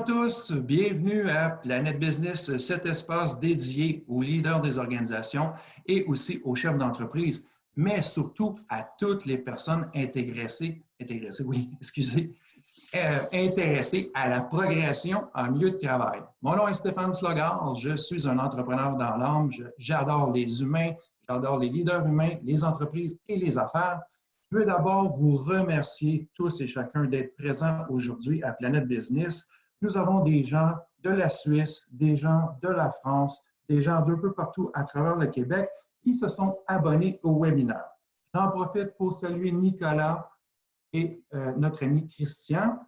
tous, bienvenue à Planète Business, cet espace dédié aux leaders des organisations et aussi aux chefs d'entreprise, mais surtout à toutes les personnes intéressées à la progression en milieu de travail. Mon nom est Stéphane Slogard, je suis un entrepreneur dans l'âme, j'adore les humains, j'adore les leaders humains, les entreprises et les affaires. Je veux d'abord vous remercier tous et chacun d'être présents aujourd'hui à Planète Business. Nous avons des gens de la Suisse, des gens de la France, des gens d'un peu partout à travers le Québec qui se sont abonnés au webinaire. J'en profite pour saluer Nicolas et notre ami Christian,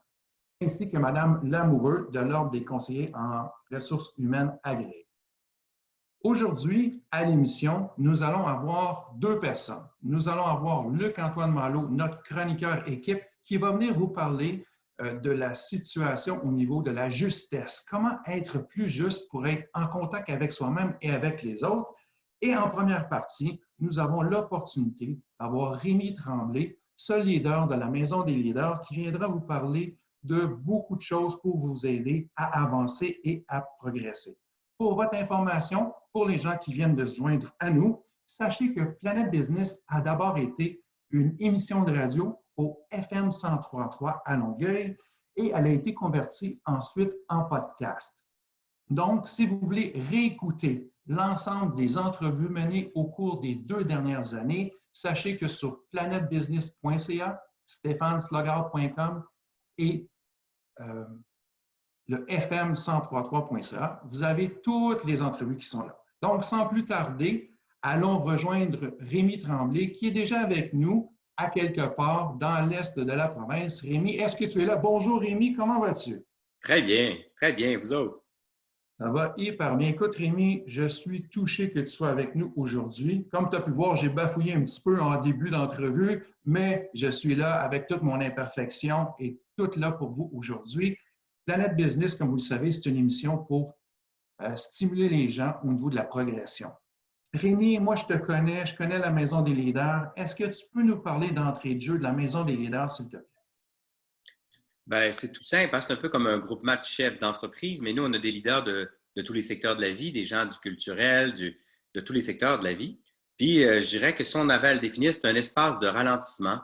ainsi que Mme Lamoureux de l'Ordre des conseillers en ressources humaines agréées. Aujourd'hui, à l'émission, nous allons avoir deux personnes. Nous allons avoir Luc-Antoine Malo, notre chroniqueur équipe, qui va venir vous parler de la situation au niveau de la justesse. Comment être plus juste pour être en contact avec soi-même et avec les autres. Et en première partie, nous avons l'opportunité d'avoir Rémi Tremblay, ce leader de la Maison des leaders, qui viendra vous parler de beaucoup de choses pour vous aider à avancer et à progresser. Pour votre information, pour les gens qui viennent de se joindre à nous, sachez que Planète Business a d'abord été une émission de radio au FM 103.3 à Longueuil et elle a été convertie ensuite en podcast. Donc, si vous voulez réécouter l'ensemble des entrevues menées au cours des 2 dernières années, sachez que sur planetbusiness.ca, stéphaneslogard.com et le fm1033.ca, vous avez toutes les entrevues qui sont là. Donc, sans plus tarder, allons rejoindre Rémi Tremblay, qui est déjà avec nous à quelque part dans l'est de la province. Rémi, est-ce que tu es là? Bonjour Rémi, comment vas-tu? Très bien, vous autres? Ça va hyper bien. Écoute Rémi, je suis touché que tu sois avec nous aujourd'hui. Comme tu as pu voir, j'ai bafouillé un petit peu en début d'entrevue, mais je suis là avec toute mon imperfection et tout là pour vous aujourd'hui. Planète Business, comme vous le savez, c'est une émission pour stimuler les gens au niveau de la progression. Rémi, moi, je connais la Maison des leaders. Est-ce que tu peux nous parler d'entrée de jeu de la Maison des leaders, s'il te plaît? Bien, c'est tout simple, hein? C'est un peu comme un groupement de chefs d'entreprise, mais nous, on a des leaders de tous les secteurs de la vie, des gens du culturel, de tous les secteurs de la vie. Puis, je dirais que si on avait à le définir, c'est un espace de ralentissement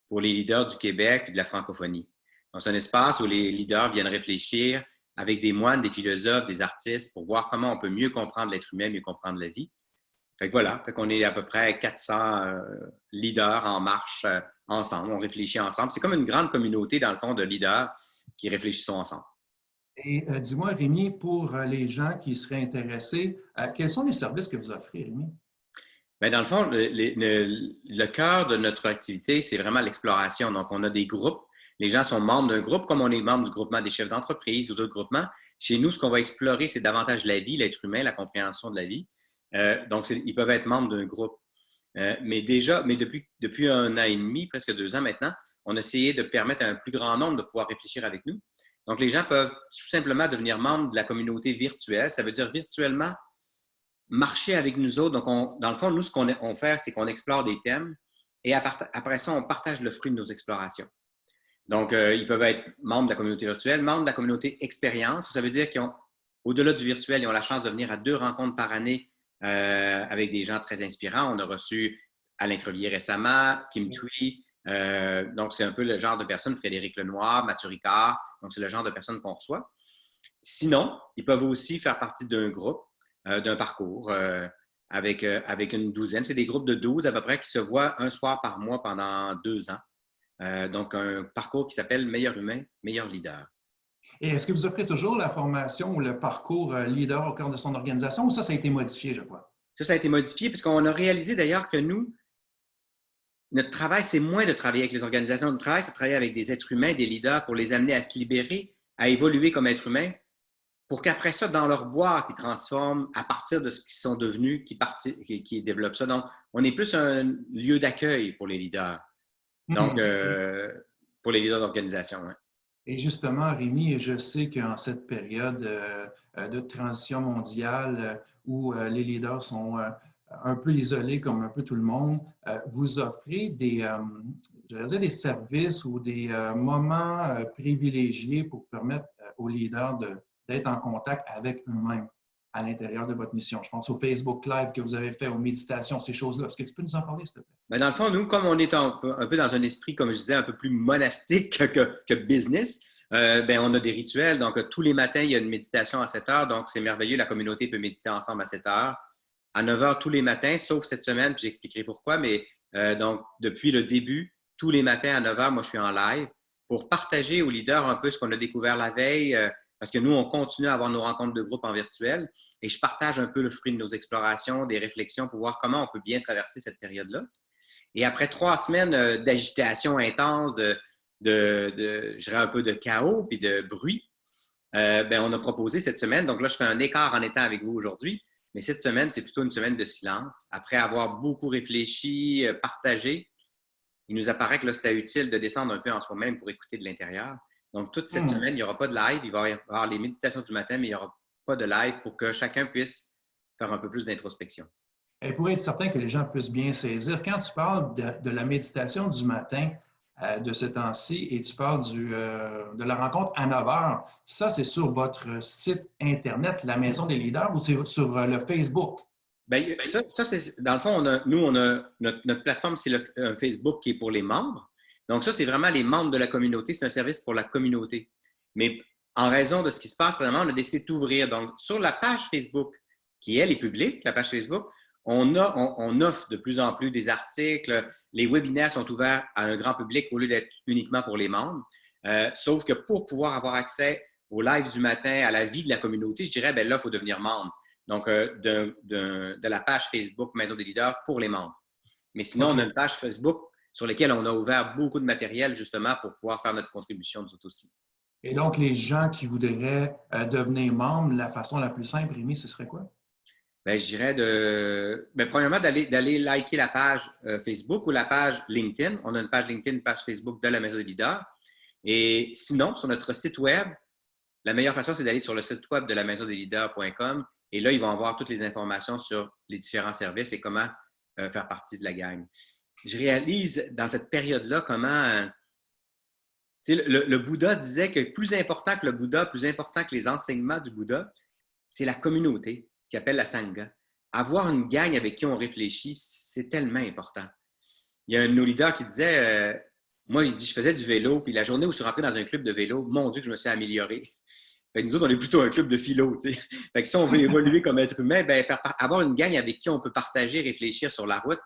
pour les leaders du Québec et de la francophonie. Donc, c'est un espace où les leaders viennent réfléchir avec des moines, des philosophes, des artistes pour voir comment on peut mieux comprendre l'être humain, mieux comprendre la vie. Fait que voilà, fait qu'on est à peu près 400 leaders en marche ensemble. On réfléchit ensemble. C'est comme une grande communauté, dans le fond, de leaders qui réfléchissent ensemble. Et dis-moi, Rémi, pour les gens qui seraient intéressés, quels sont les services que vous offrez, Rémi? Bien, dans le fond, le cœur de notre activité, c'est vraiment l'exploration. Donc, on a des groupes. Les gens sont membres d'un groupe, comme on est membre du groupement des chefs d'entreprise ou d'autres groupements. Chez nous, ce qu'on va explorer, c'est davantage la vie, l'être humain, la compréhension de la vie. Donc, ils peuvent être membres d'un groupe. Mais depuis 1 an et demi, presque 2 ans maintenant, on a essayé de permettre à un plus grand nombre de pouvoir réfléchir avec nous. Donc, les gens peuvent tout simplement devenir membres de la communauté virtuelle. Ça veut dire virtuellement marcher avec nous autres. Donc, dans le fond, nous, ce qu'on fait, c'est qu'on explore des thèmes et après ça, on partage le fruit de nos explorations. Donc, ils peuvent être membres de la communauté virtuelle, membres de la communauté expérience. Ça veut dire qu'au-delà du virtuel, ils ont la chance de venir à 2 rencontres par année avec des gens très inspirants. On a reçu Alain Crevier récemment, Kim Thuy. Donc, c'est un peu le genre de personnes, Frédéric Lenoir, Mathieu Ricard. Donc, c'est le genre de personnes qu'on reçoit. Sinon, ils peuvent aussi faire partie d'un groupe, d'un parcours avec une douzaine. C'est des groupes de 12 à peu près qui se voient un soir par mois pendant 2 ans. Donc, un parcours qui s'appelle Meilleur humain, meilleur leader. Et est-ce que vous offrez toujours la formation ou le parcours leader au cœur de son organisation ou ça a été modifié, je crois? Ça a été modifié parce qu'on a réalisé d'ailleurs que nous, notre travail, c'est moins de travailler avec les organisations. Notre travail, c'est de travailler avec des êtres humains, des leaders pour les amener à se libérer, à évoluer comme êtres humains, pour qu'après ça, dans leur boîte, ils transforment à partir de ce qu'ils sont devenus, qui développent ça. Donc, on est plus un lieu d'accueil pour les leaders. Donc, pour les leaders d'organisation. Ouais. Et justement, Rémi, je sais qu'en cette période de transition mondiale où les leaders sont un peu isolés comme un peu tout le monde, vous offrez des services ou des moments privilégiés pour permettre aux leaders d'être en contact avec eux-mêmes à l'intérieur de votre mission? Je pense au Facebook Live que vous avez fait, aux méditations, ces choses-là. Est-ce que tu peux nous en parler, s'il te plaît? Ben, dans le fond, nous, comme on est un peu dans un esprit, comme je disais, un peu plus monastique que business, ben, on a des rituels. Donc, tous les matins, il y a une méditation à 7 heures. Donc, c'est merveilleux. La communauté peut méditer ensemble à 7 heures. À 9 heures tous les matins, sauf cette semaine, puis j'expliquerai pourquoi. Mais donc, depuis le début, tous les matins à 9 heures, moi, je suis en live pour partager aux leaders un peu ce qu'on a découvert la veille. Parce que nous, on continue à avoir nos rencontres de groupe en virtuel et je partage un peu le fruit de nos explorations, des réflexions pour voir comment on peut bien traverser cette période-là. Et après 3 semaines d'agitation intense, je dirais un peu de chaos puis de bruit, ben, on a proposé cette semaine. Donc là, je fais un écart en étant avec vous aujourd'hui. Mais cette semaine, c'est plutôt une semaine de silence. Après avoir beaucoup réfléchi, partagé, il nous apparaît que là, c'était utile de descendre un peu en soi-même pour écouter de l'intérieur. Donc, toute cette semaine, il n'y aura pas de live. Il va y avoir les méditations du matin, mais il n'y aura pas de live pour que chacun puisse faire un peu plus d'introspection. Et pour être certain que les gens puissent bien saisir, quand tu parles de la méditation du matin de ce temps-ci et tu parles de la rencontre à 9 heures, ça, c'est sur votre site Internet, la Maison des leaders, ou c'est sur le Facebook? Bien, ça c'est, dans le fond, on a notre plateforme, c'est un Facebook qui est pour les membres. Donc, ça, c'est vraiment les membres de la communauté. C'est un service pour la communauté. Mais en raison de ce qui se passe, vraiment, on a décidé d'ouvrir. Donc, sur la page Facebook, qui, elle, est publique, la page Facebook, on offre de plus en plus des articles. Les webinaires sont ouverts à un grand public au lieu d'être uniquement pour les membres. Sauf que pour pouvoir avoir accès au live du matin, à la vie de la communauté, je dirais, bien là, il faut devenir membre. Donc, de la page Facebook Maison des leaders pour les membres. Mais sinon, on a une page Facebook sur laquelle on a ouvert beaucoup de matériel justement pour pouvoir faire notre contribution nous autres aussi. Et donc, les gens qui voudraient devenir membres, la façon la plus simple, Rémi, ce serait quoi? Bien, je dirais premièrement, d'aller liker la page Facebook ou la page LinkedIn. On a une page LinkedIn, une page Facebook de la Maison des leaders. Et sinon, sur notre site web, la meilleure façon, c'est d'aller sur le site web de la maisondeslleaders.com. Et là, ils vont avoir toutes les informations sur les différents services et comment faire partie de la gang. Je réalise dans cette période-là comment le Bouddha disait que plus important que le Bouddha, plus important que les enseignements du Bouddha, c'est la communauté qui appelle la Sangha. Avoir une gang avec qui on réfléchit, c'est tellement important. Il y a un de nos leaders qui disait, moi, j'ai dit, je faisais du vélo, puis la journée où je suis rentré dans un club de vélo, mon Dieu, que je me suis amélioré. Fait que nous autres, on est plutôt un club de philo, tu sais. Fait que si on veut évoluer comme être humain, ben, avoir une gang avec qui on peut partager, réfléchir sur la route.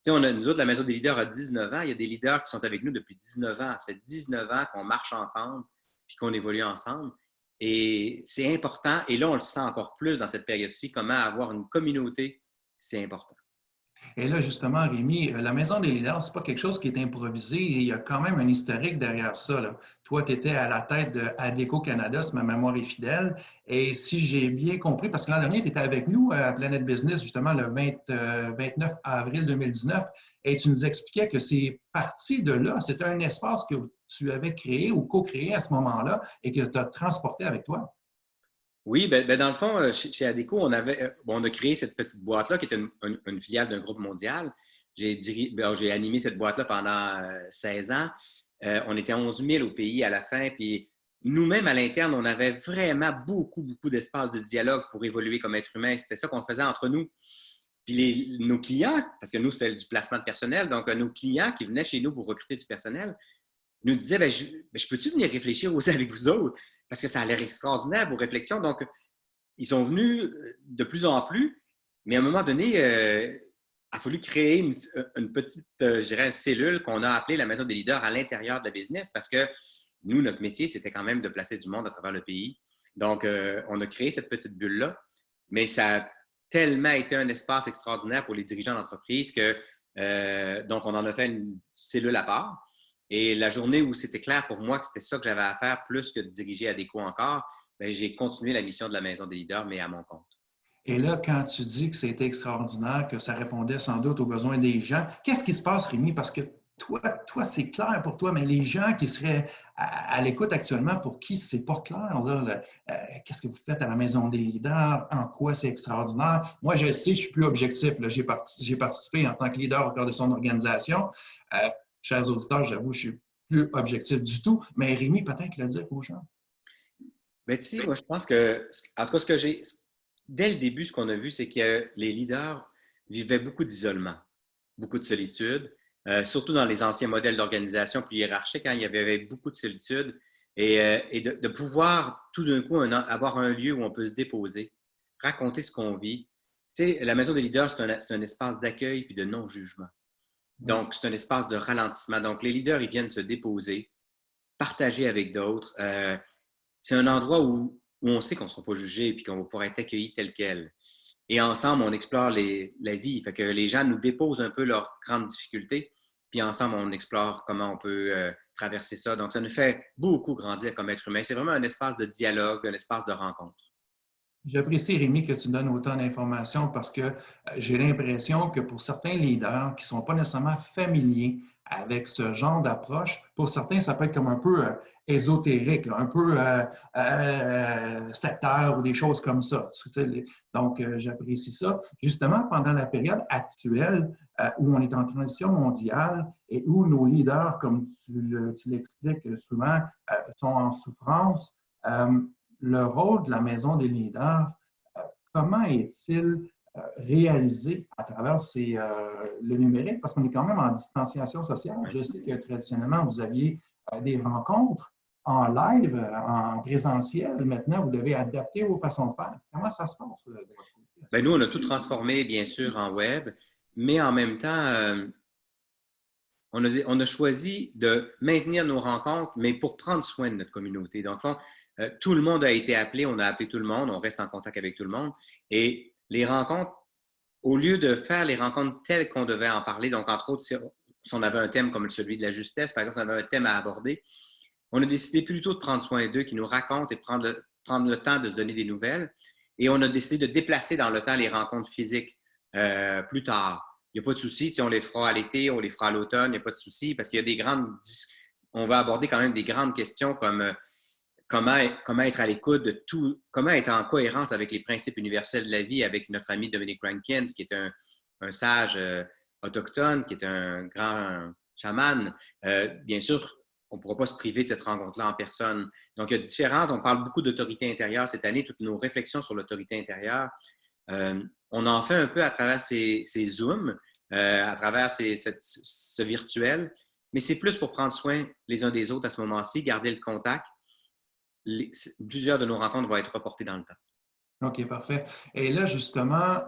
Tu sais, nous autres, la Maison des leaders a 19 ans. Il y a des leaders qui sont avec nous depuis 19 ans. Ça fait 19 ans qu'on marche ensemble puis qu'on évolue ensemble. Et c'est important. Et là, on le sent encore plus dans cette période-ci, comment avoir une communauté, c'est important. Et là, justement, Rémi, la Maison des leaders, ce n'est pas quelque chose qui est improvisé. Il y a quand même un historique derrière ça, là. Toi, tu étais à la tête de ADECO Canada, si ma mémoire est fidèle. Et si j'ai bien compris, parce que l'an dernier, tu étais avec nous à Planet Business, justement, le 29 avril 2019, et tu nous expliquais que c'est parti de là. C'était un espace que tu avais créé ou co-créé à ce moment-là et que tu as transporté avec toi. Oui, ben, dans le fond, chez ADECO, on a créé cette petite boîte-là qui est une filiale d'un groupe mondial. J'ai animé cette boîte-là pendant 16 ans. On était 11 000 au pays à la fin. Puis nous-mêmes, à l'interne, on avait vraiment beaucoup, beaucoup d'espace de dialogue pour évoluer comme être humain. C'était ça qu'on faisait entre nous. Puis nos clients, parce que nous, c'était du placement de personnel, donc nos clients qui venaient chez nous pour recruter du personnel, nous disaient, je peux-tu venir réfléchir aussi avec vous autres? Parce que ça a l'air extraordinaire, vos réflexions. Donc, ils sont venus de plus en plus, mais à un moment donné, il a fallu créer une petite, je dirais, cellule qu'on a appelée la Maison des leaders à l'intérieur de la business parce que nous, notre métier, c'était quand même de placer du monde à travers le pays. Donc, on a créé cette petite bulle-là, mais ça a tellement été un espace extraordinaire pour les dirigeants d'entreprise que, donc, on en a fait une cellule à part. Et la journée où c'était clair pour moi que c'était ça que j'avais à faire, plus que de diriger ADECO encore, bien, j'ai continué la mission de la Maison des leaders, mais à mon compte. Et là, quand tu dis que c'était extraordinaire, que ça répondait sans doute aux besoins des gens, qu'est-ce qui se passe, Rémi? Parce que toi c'est clair pour toi, mais les gens qui seraient à l'écoute actuellement, pour qui c'est pas clair, là, qu'est-ce que vous faites à la Maison des leaders? En quoi c'est extraordinaire? Moi, je sais, je suis plus objectif. J'ai participé en tant que leader au cœur de son organisation. Chers auditeurs, j'avoue, je suis plus objectif du tout. Mais Rémi, peut-être le dire aux gens. Ben, tu sais, moi, je pense que, en tout cas, dès le début, ce qu'on a vu, c'est que les leaders vivaient beaucoup d'isolement, beaucoup de solitude, surtout dans les anciens modèles d'organisation plus hiérarchiques, hein, il y avait beaucoup de solitude et de pouvoir tout d'un coup avoir un lieu où on peut se déposer, raconter ce qu'on vit. Tu sais, la maison des leaders, c'est un espace d'accueil puis de non-jugement. Oui. Donc, c'est un espace de ralentissement. Donc, les leaders, ils viennent se déposer, partager avec d'autres. C'est un endroit où on sait qu'on ne sera pas jugé et qu'on va pouvoir être accueilli tel quel. Et ensemble, on explore la vie. Fait que les gens nous déposent un peu leurs grandes difficultés, puis ensemble, on explore comment on peut traverser ça. Donc, ça nous fait beaucoup grandir comme être humain. C'est vraiment un espace de dialogue, un espace de rencontre. J'apprécie, Rémi, que tu donnes autant d'informations parce que j'ai l'impression que pour certains leaders qui ne sont pas nécessairement familiers avec ce genre d'approche, pour certains, ça peut être comme un peu ésotérique, là, un peu sectaire ou des choses comme ça. Donc, j'apprécie ça. Justement, pendant la période actuelle où on est en transition mondiale et où nos leaders, comme tu l'expliques souvent, sont en souffrance, le rôle de la maison des leaders, comment est-il réalisé à travers le numérique? Parce qu'on est quand même en distanciation sociale. Je sais que traditionnellement, vous aviez des rencontres en live, en présentiel. Maintenant, vous devez adapter vos façons de faire. Comment ça se passe de votre côté? Ben, nous, on a tout transformé, bien sûr, en web, mais en même temps, on a choisi de maintenir nos rencontres, mais pour prendre soin de notre communauté. Donc, tout le monde a été appelé, on a appelé tout le monde, on reste en contact avec tout le monde. Et les rencontres, au lieu de faire les rencontres telles qu'on devait en parler, donc entre autres, si on avait un thème comme celui de la justesse, par exemple, on avait un thème à aborder, on a décidé plutôt de prendre soin d'eux, qui nous racontent et prendre le temps de se donner des nouvelles. Et on a décidé de déplacer dans le temps les rencontres physiques plus tard. Il n'y a pas de souci, on les fera à l'été, on les fera à l'automne, il n'y a pas de souci, parce qu'il y a on va aborder quand même des grandes questions comme comment être à l'écoute de tout, comment être en cohérence avec les principes universels de la vie, avec notre ami Dominic Rankins, qui est un sage autochtone, qui est un grand chaman. Bien sûr, on ne pourra pas se priver de cette rencontre-là en personne. Donc, il y a différentes, on parle beaucoup d'autorité intérieure cette année, toutes nos réflexions sur l'autorité intérieure. On en fait un peu à travers ces Zooms, à travers ce virtuel, mais c'est plus pour prendre soin les uns des autres à ce moment-ci, garder le contact. Plusieurs de nos rencontres vont être reportées dans le temps. OK, parfait. Et là, justement,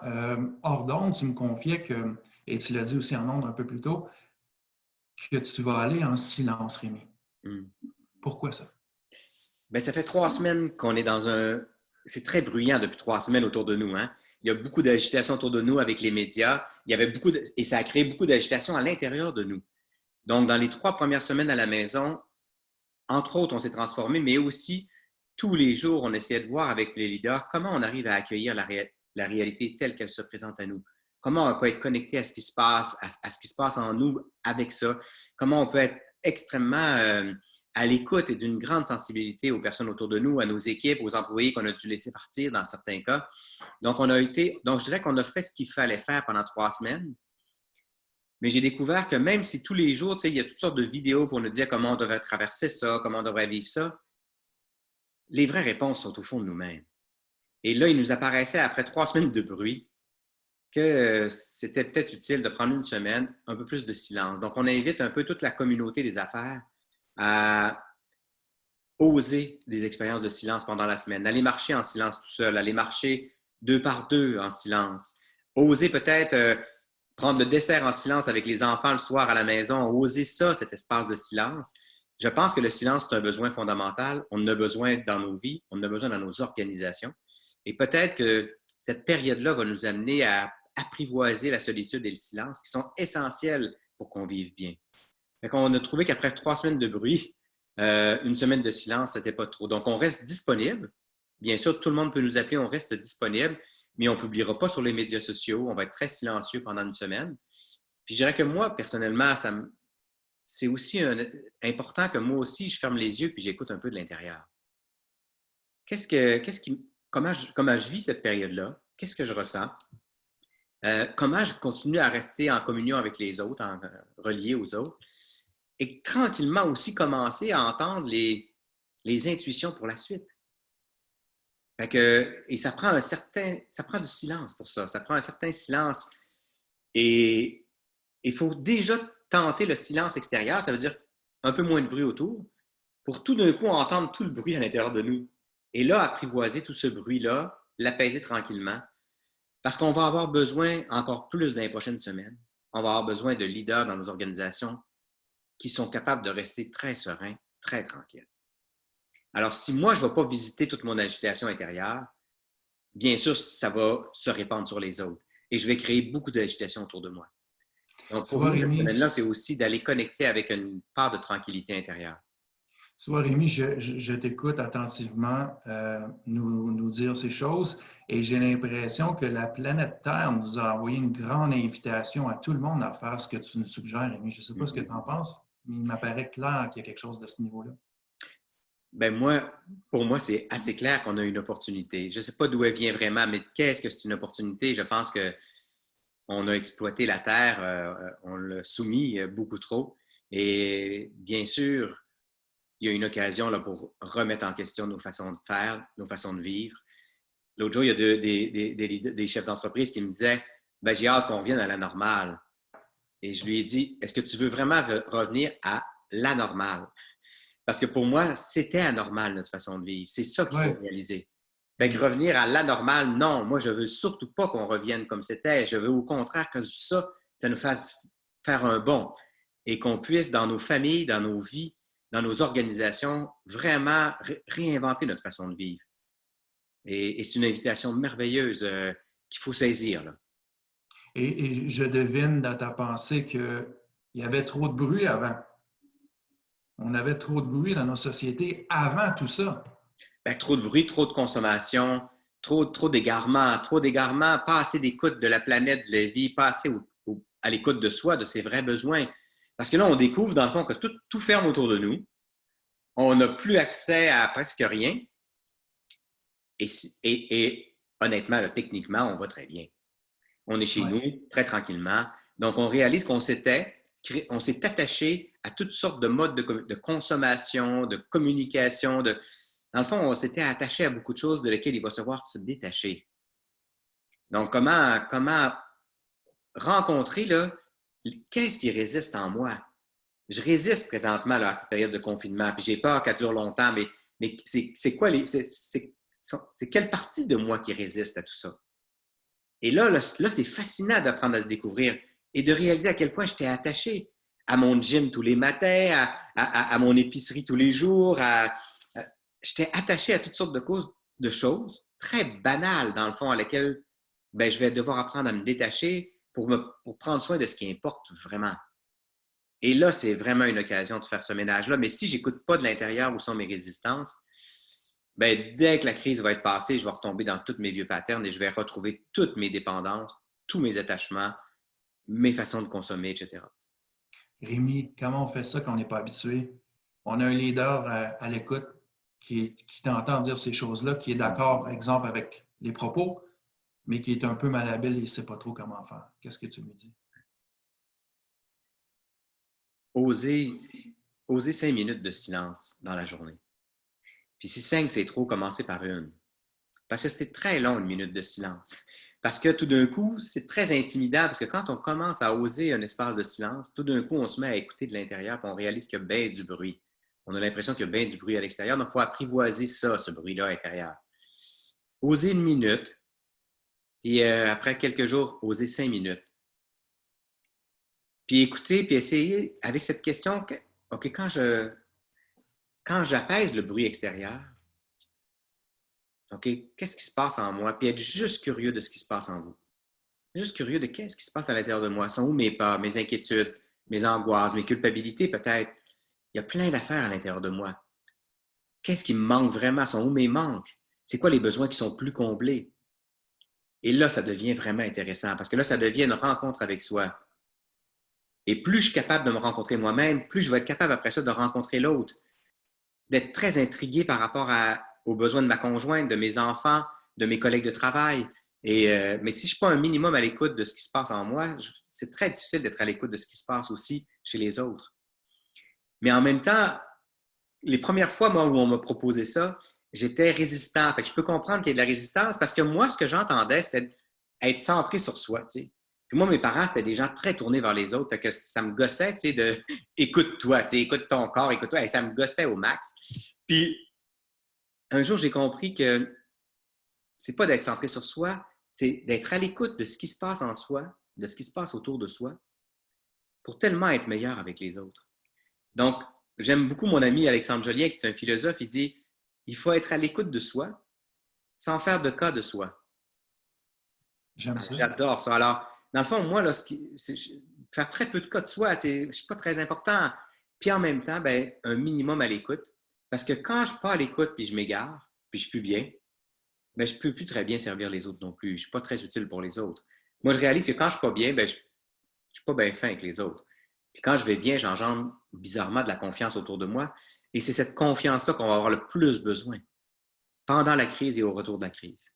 hors d'onde, tu me confiais que, et tu l'as dit aussi en ondes un peu plus tôt, que tu vas aller en silence, Rémi. Pourquoi ça? Bien, ça fait 3 semaines qu'on est dans un... C'est très bruyant depuis 3 semaines autour de nous. Hein? Il y a beaucoup d'agitation autour de nous avec les médias. Il y avait et ça a créé beaucoup d'agitation à l'intérieur de nous. Donc, dans les 3 premières semaines à la maison, entre autres, on s'est transformé, mais aussi, tous les jours, on essayait de voir avec les leaders comment on arrive à accueillir la réalité telle qu'elle se présente à nous. Comment on peut être connecté à ce qui se passe, à ce qui se passe en nous avec ça. Comment on peut être extrêmement à l'écoute et d'une grande sensibilité aux personnes autour de nous, à nos équipes, aux employés qu'on a dû laisser partir dans certains cas. Donc, je dirais qu'on a fait ce qu'il fallait faire pendant 3 semaines. Mais j'ai découvert que même si tous les jours, il y a toutes sortes de vidéos pour nous dire comment on devrait traverser ça, comment on devrait vivre ça, les vraies réponses sont au fond de nous-mêmes. Et là, il nous apparaissait, après 3 semaines de bruit, que c'était peut-être utile de prendre une semaine, un peu plus de silence. Donc, on invite un peu toute la communauté des affaires à oser des expériences de silence pendant la semaine, aller marcher en silence tout seul, aller marcher 2 par 2 en silence, oser peut-être prendre le dessert en silence avec les enfants le soir à la maison, oser ça, cet espace de silence. Je pense que le silence, c'est un besoin fondamental. On en a besoin dans nos vies, on en a besoin dans nos organisations. Et peut-être que cette période-là va nous amener à apprivoiser la solitude et le silence qui sont essentiels pour qu'on vive bien. Donc, on a trouvé qu'après 3 semaines de bruit, une semaine de silence, ce n'était pas trop. Donc, on reste disponible. Bien sûr, tout le monde peut nous appeler, on reste disponible, mais on ne publiera pas sur les médias sociaux. On va être très silencieux pendant une semaine. Puis, je dirais que moi, personnellement, c'est aussi important que moi aussi, je ferme les yeux puis j'écoute un peu de l'intérieur. Comment je vis cette période-là? Qu'est-ce que je ressens? Comment je continue à rester en communion avec les autres, relié aux autres? Et tranquillement aussi commencer à entendre les intuitions pour la suite. Et ça prend du silence pour ça. Ça prend un certain silence. Et il faut déjà tenter le silence extérieur, ça veut dire un peu moins de bruit autour, pour tout d'un coup entendre tout le bruit à l'intérieur de nous. Et là, apprivoiser tout ce bruit-là, l'apaiser tranquillement, parce qu'on va avoir besoin encore plus dans les prochaines semaines. On va avoir besoin de leaders dans nos organisations qui sont capables de rester très sereins, très tranquilles. Alors, si moi, je ne vais pas visiter toute mon agitation intérieure, bien sûr, ça va se répandre sur les autres. Et je vais créer beaucoup d'agitation autour de moi. Donc, Tu pour vois, nous, cette Rémi, semaine-là, c'est aussi d'aller connecter avec une part de tranquillité intérieure. je t'écoute attentivement nous dire ces choses et j'ai l'impression que la planète Terre nous a envoyé une grande invitation à tout le monde à faire ce que tu nous suggères, Rémi. Je ne sais pas ce que tu en penses, mais il m'apparaît clair qu'il y a quelque chose de ce niveau-là. Ben moi, pour moi, c'est assez clair qu'on a une opportunité. Je ne sais pas d'où elle vient vraiment, mais qu'est-ce que c'est une opportunité? Je pense qu'on a exploité la Terre, on l'a soumis beaucoup trop. Et bien sûr, il y a une occasion là, pour remettre en question nos façons de faire, nos façons de vivre. L'autre jour, il y a des chefs d'entreprise qui me disaient ben, j'ai hâte qu'on revienne à la normale. Et je lui ai dit est-ce que tu veux vraiment revenir à la normale? Parce que pour moi, c'était anormal notre façon de vivre. C'est ça qu'il faut Ouais. réaliser. Fait que revenir à la normale, non. Moi, je veux surtout pas qu'on revienne comme c'était. Je veux au contraire que ça nous fasse faire un bond et qu'on puisse, dans nos familles, dans nos vies, dans nos organisations, vraiment réinventer notre façon de vivre. Et c'est une invitation merveilleuse qu'il faut saisir. Là. Et je devine dans ta pensée qu'il y avait trop de bruit avant. On avait trop de bruit dans nos sociétés avant tout ça. Ben, trop de bruit, trop de consommation, trop d'égarements, pas assez d'écoute de la planète, de la vie, pas assez à l'écoute de soi, de ses vrais besoins. Parce que là, on découvre, dans le fond, que tout ferme autour de nous. On n'a plus accès à presque rien. Et honnêtement, là, techniquement, on va très bien. On est chez Ouais. nous, très tranquillement. Donc, on réalise on s'est attaché à toutes sortes de modes de consommation, de communication. Dans le fond, on s'était attaché à beaucoup de choses de lesquelles il va savoir se détacher. Donc, comment rencontrer, là, qu'est-ce qui résiste en moi? Je résiste présentement là, à cette période de confinement, puis j'ai peur qu'elle dure longtemps, mais c'est quoi c'est quelle partie de moi qui résiste à tout ça? Et là c'est fascinant d'apprendre à se découvrir et de réaliser à quel point j'étais attaché à mon gym tous les matins, à mon épicerie tous les jours. J'étais attaché à toutes sortes de choses très banales, dans le fond, à lesquelles ben, je vais devoir apprendre à me détacher pour prendre soin de ce qui importe vraiment. Et là, c'est vraiment une occasion de faire ce ménage-là. Mais si je n'écoute pas de l'intérieur où sont mes résistances, ben, dès que la crise va être passée, je vais retomber dans tous mes vieux patterns et je vais retrouver toutes mes dépendances, tous mes attachements, mes façons de consommer, etc. Rémi, comment on fait ça quand on n'est pas habitué? On a un leader à l'écoute qui t'entend dire ces choses-là, qui est d'accord, par exemple, avec les propos, mais qui est un peu malhabile et ne sait pas trop comment faire. Qu'est-ce que tu lui dis? Oser 5 minutes de silence dans la journée. Puis si 5, c'est trop, commencez par une. Parce que c'était très long, une minute de silence. Parce que tout d'un coup, c'est très intimidant, parce que quand on commence à oser un espace de silence, tout d'un coup, on se met à écouter de l'intérieur, puis on réalise qu'il y a bien du bruit. On a l'impression qu'il y a bien du bruit à l'extérieur, donc il faut apprivoiser ça, ce bruit-là intérieur. Oser une minute, puis après quelques jours, oser 5 minutes. Puis écouter, puis essayer avec cette question, OK, quand j'apaise le bruit extérieur, OK, qu'est-ce qui se passe en moi? Puis être juste curieux de ce qui se passe en vous. Juste curieux de qu'est-ce qui se passe à l'intérieur de moi. Sont où mes peurs, mes inquiétudes, mes angoisses, mes culpabilités peut-être? Il y a plein d'affaires à l'intérieur de moi. Qu'est-ce qui me manque vraiment? Sont où mes manques? C'est quoi les besoins qui sont plus comblés? Et là, ça devient vraiment intéressant parce que là, ça devient une rencontre avec soi. Et plus je suis capable de me rencontrer moi-même, plus je vais être capable après ça de rencontrer l'autre, d'être très intrigué par rapport aux besoins de ma conjointe, de mes enfants, de mes collègues de travail. Mais si je ne suis pas un minimum à l'écoute de ce qui se passe en moi, c'est très difficile d'être à l'écoute de ce qui se passe aussi chez les autres. Mais en même temps, les premières fois, moi, où on m'a proposé ça, j'étais résistant. Fait que je peux comprendre qu'il y ait de la résistance parce que moi, ce que j'entendais, c'était être centré sur soi, tu sais. Puis moi, mes parents, c'était des gens très tournés vers les autres. Fait que ça me gossait, tu sais, de écoute-toi, tu sais, écoute ton corps, écoute-toi. Et ça me gossait au max. Puis un jour, j'ai compris que c'est pas d'être centré sur soi, c'est d'être à l'écoute de ce qui se passe en soi, de ce qui se passe autour de soi, pour tellement être meilleur avec les autres. Donc, j'aime beaucoup mon ami Alexandre Jolien, qui est un philosophe. Il dit, il faut être à l'écoute de soi, sans faire de cas de soi. J'aime ça. J'adore ça. Alors, dans le fond, moi, là, faire très peu de cas de soi, c'est pas très important. Puis en même temps, ben, un minimum à l'écoute. Parce que quand je ne suis pas à l'écoute, puis je m'égare, puis je ne suis plus bien, ben, je ne peux plus très bien servir les autres non plus. Je ne suis pas très utile pour les autres. Moi, je réalise que quand je ne suis pas bien, ben, je ne suis pas bien fin avec les autres. Puis quand je vais bien, j'engendre bizarrement de la confiance autour de moi. Et c'est cette confiance-là qu'on va avoir le plus besoin pendant la crise et au retour de la crise.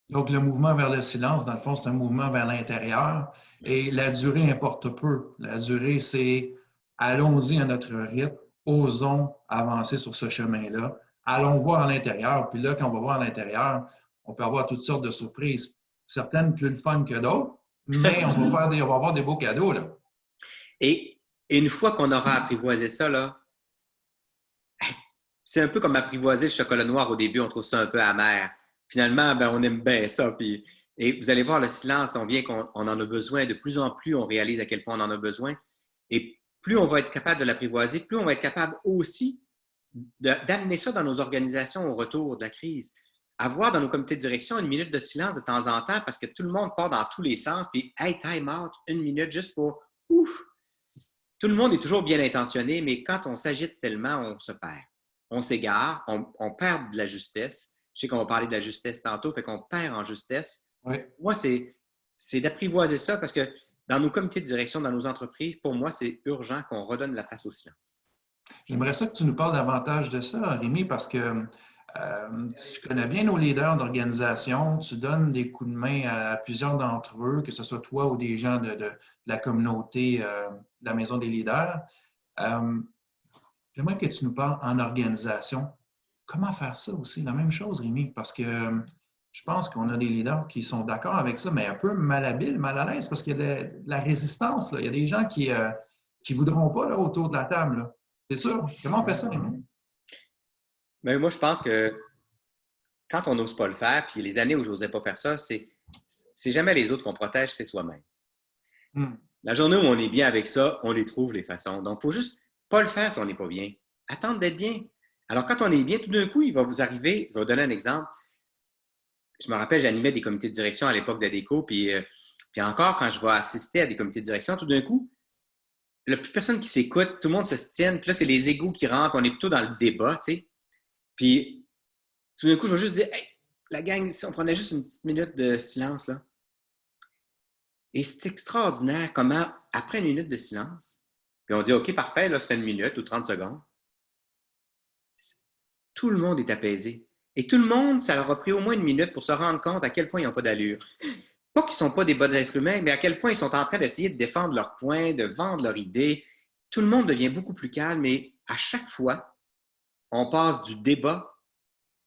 Donc, le mouvement vers le silence, dans le fond, c'est un mouvement vers l'intérieur et la durée importe peu. La durée, c'est allons-y à notre rythme, osons avancer sur ce chemin-là, allons voir à l'intérieur. Puis là, quand on va voir à l'intérieur, on peut avoir toutes sortes de surprises. Certaines plus le fun que d'autres, mais on va avoir des beaux cadeaux, là. Et une fois qu'on aura apprivoisé ça, là, c'est un peu comme apprivoiser le chocolat noir au début, on trouve ça un peu amer. Finalement, ben, on aime bien ça. Puis, et vous allez voir, le silence, on vient qu'on en a besoin. De plus en plus, on réalise à quel point on en a besoin. Et plus on va être capable de l'apprivoiser, plus on va être capable aussi d'amener ça dans nos organisations au retour de la crise. Avoir dans nos comités de direction une minute de silence de temps en temps parce que tout le monde part dans tous les sens. Puis, hey, time out, une minute juste pour ouf. Tout le monde est toujours bien intentionné, mais quand on s'agite tellement, on se perd. On s'égare, on perd de la justesse. Je sais qu'on va parler de la justesse tantôt, fait qu'on perd en justesse. Oui. Moi, c'est d'apprivoiser ça parce que dans nos comités de direction, dans nos entreprises, pour moi, c'est urgent qu'on redonne la place au silence. J'aimerais ça que tu nous parles davantage de ça, Rémi, parce que tu connais bien nos leaders d'organisation, tu donnes des coups de main à plusieurs d'entre eux, que ce soit toi ou des gens de la communauté de la Maison des leaders. Euh, J'aimerais que tu nous parles en organisation. Comment faire ça aussi? La même chose, Rémi, parce que je pense qu'on a des leaders qui sont d'accord avec ça, mais un peu malhabiles, mal à l'aise, parce qu'il y a de la résistance, là. Il y a des gens qui ne voudront pas là, autour de la table, là. C'est sûr. Comment on fait ça, Rémi? Mais moi, je pense que quand on n'ose pas le faire, puis les années où je n'osais pas faire ça, c'est jamais les autres qu'on protège, c'est soi-même. La journée où on est bien avec ça, on les trouve, les façons. Donc, il faut juste pas le faire si on n'est pas bien. Attendre d'être bien. Alors, quand on est bien, tout d'un coup, il va vous arriver, je vais vous donner un exemple. Je me rappelle, j'animais des comités de direction à l'époque d'ADECO, puis encore, quand je vais assister à des comités de direction, tout d'un coup, il n'y a plus personne qui s'écoute, tout le monde se tient, puis là, c'est les égos qui rentrent, on est plutôt dans le débat, tu sais. Puis, tout d'un coup, je vais juste dire, hey, la gang, si on prenait juste une petite minute de silence, là. Et c'est extraordinaire comment, après une minute de silence, puis on dit, OK, parfait, là, ça fait une minute ou 30 secondes, tout le monde est apaisé. Et tout le monde, ça leur a pris au moins une minute pour se rendre compte à quel point ils n'ont pas d'allure. Pas qu'ils ne sont pas des bons êtres humains, mais à quel point ils sont en train d'essayer de défendre leurs points, de vendre leur idée. Tout le monde devient beaucoup plus calme et à chaque fois, on passe du débat,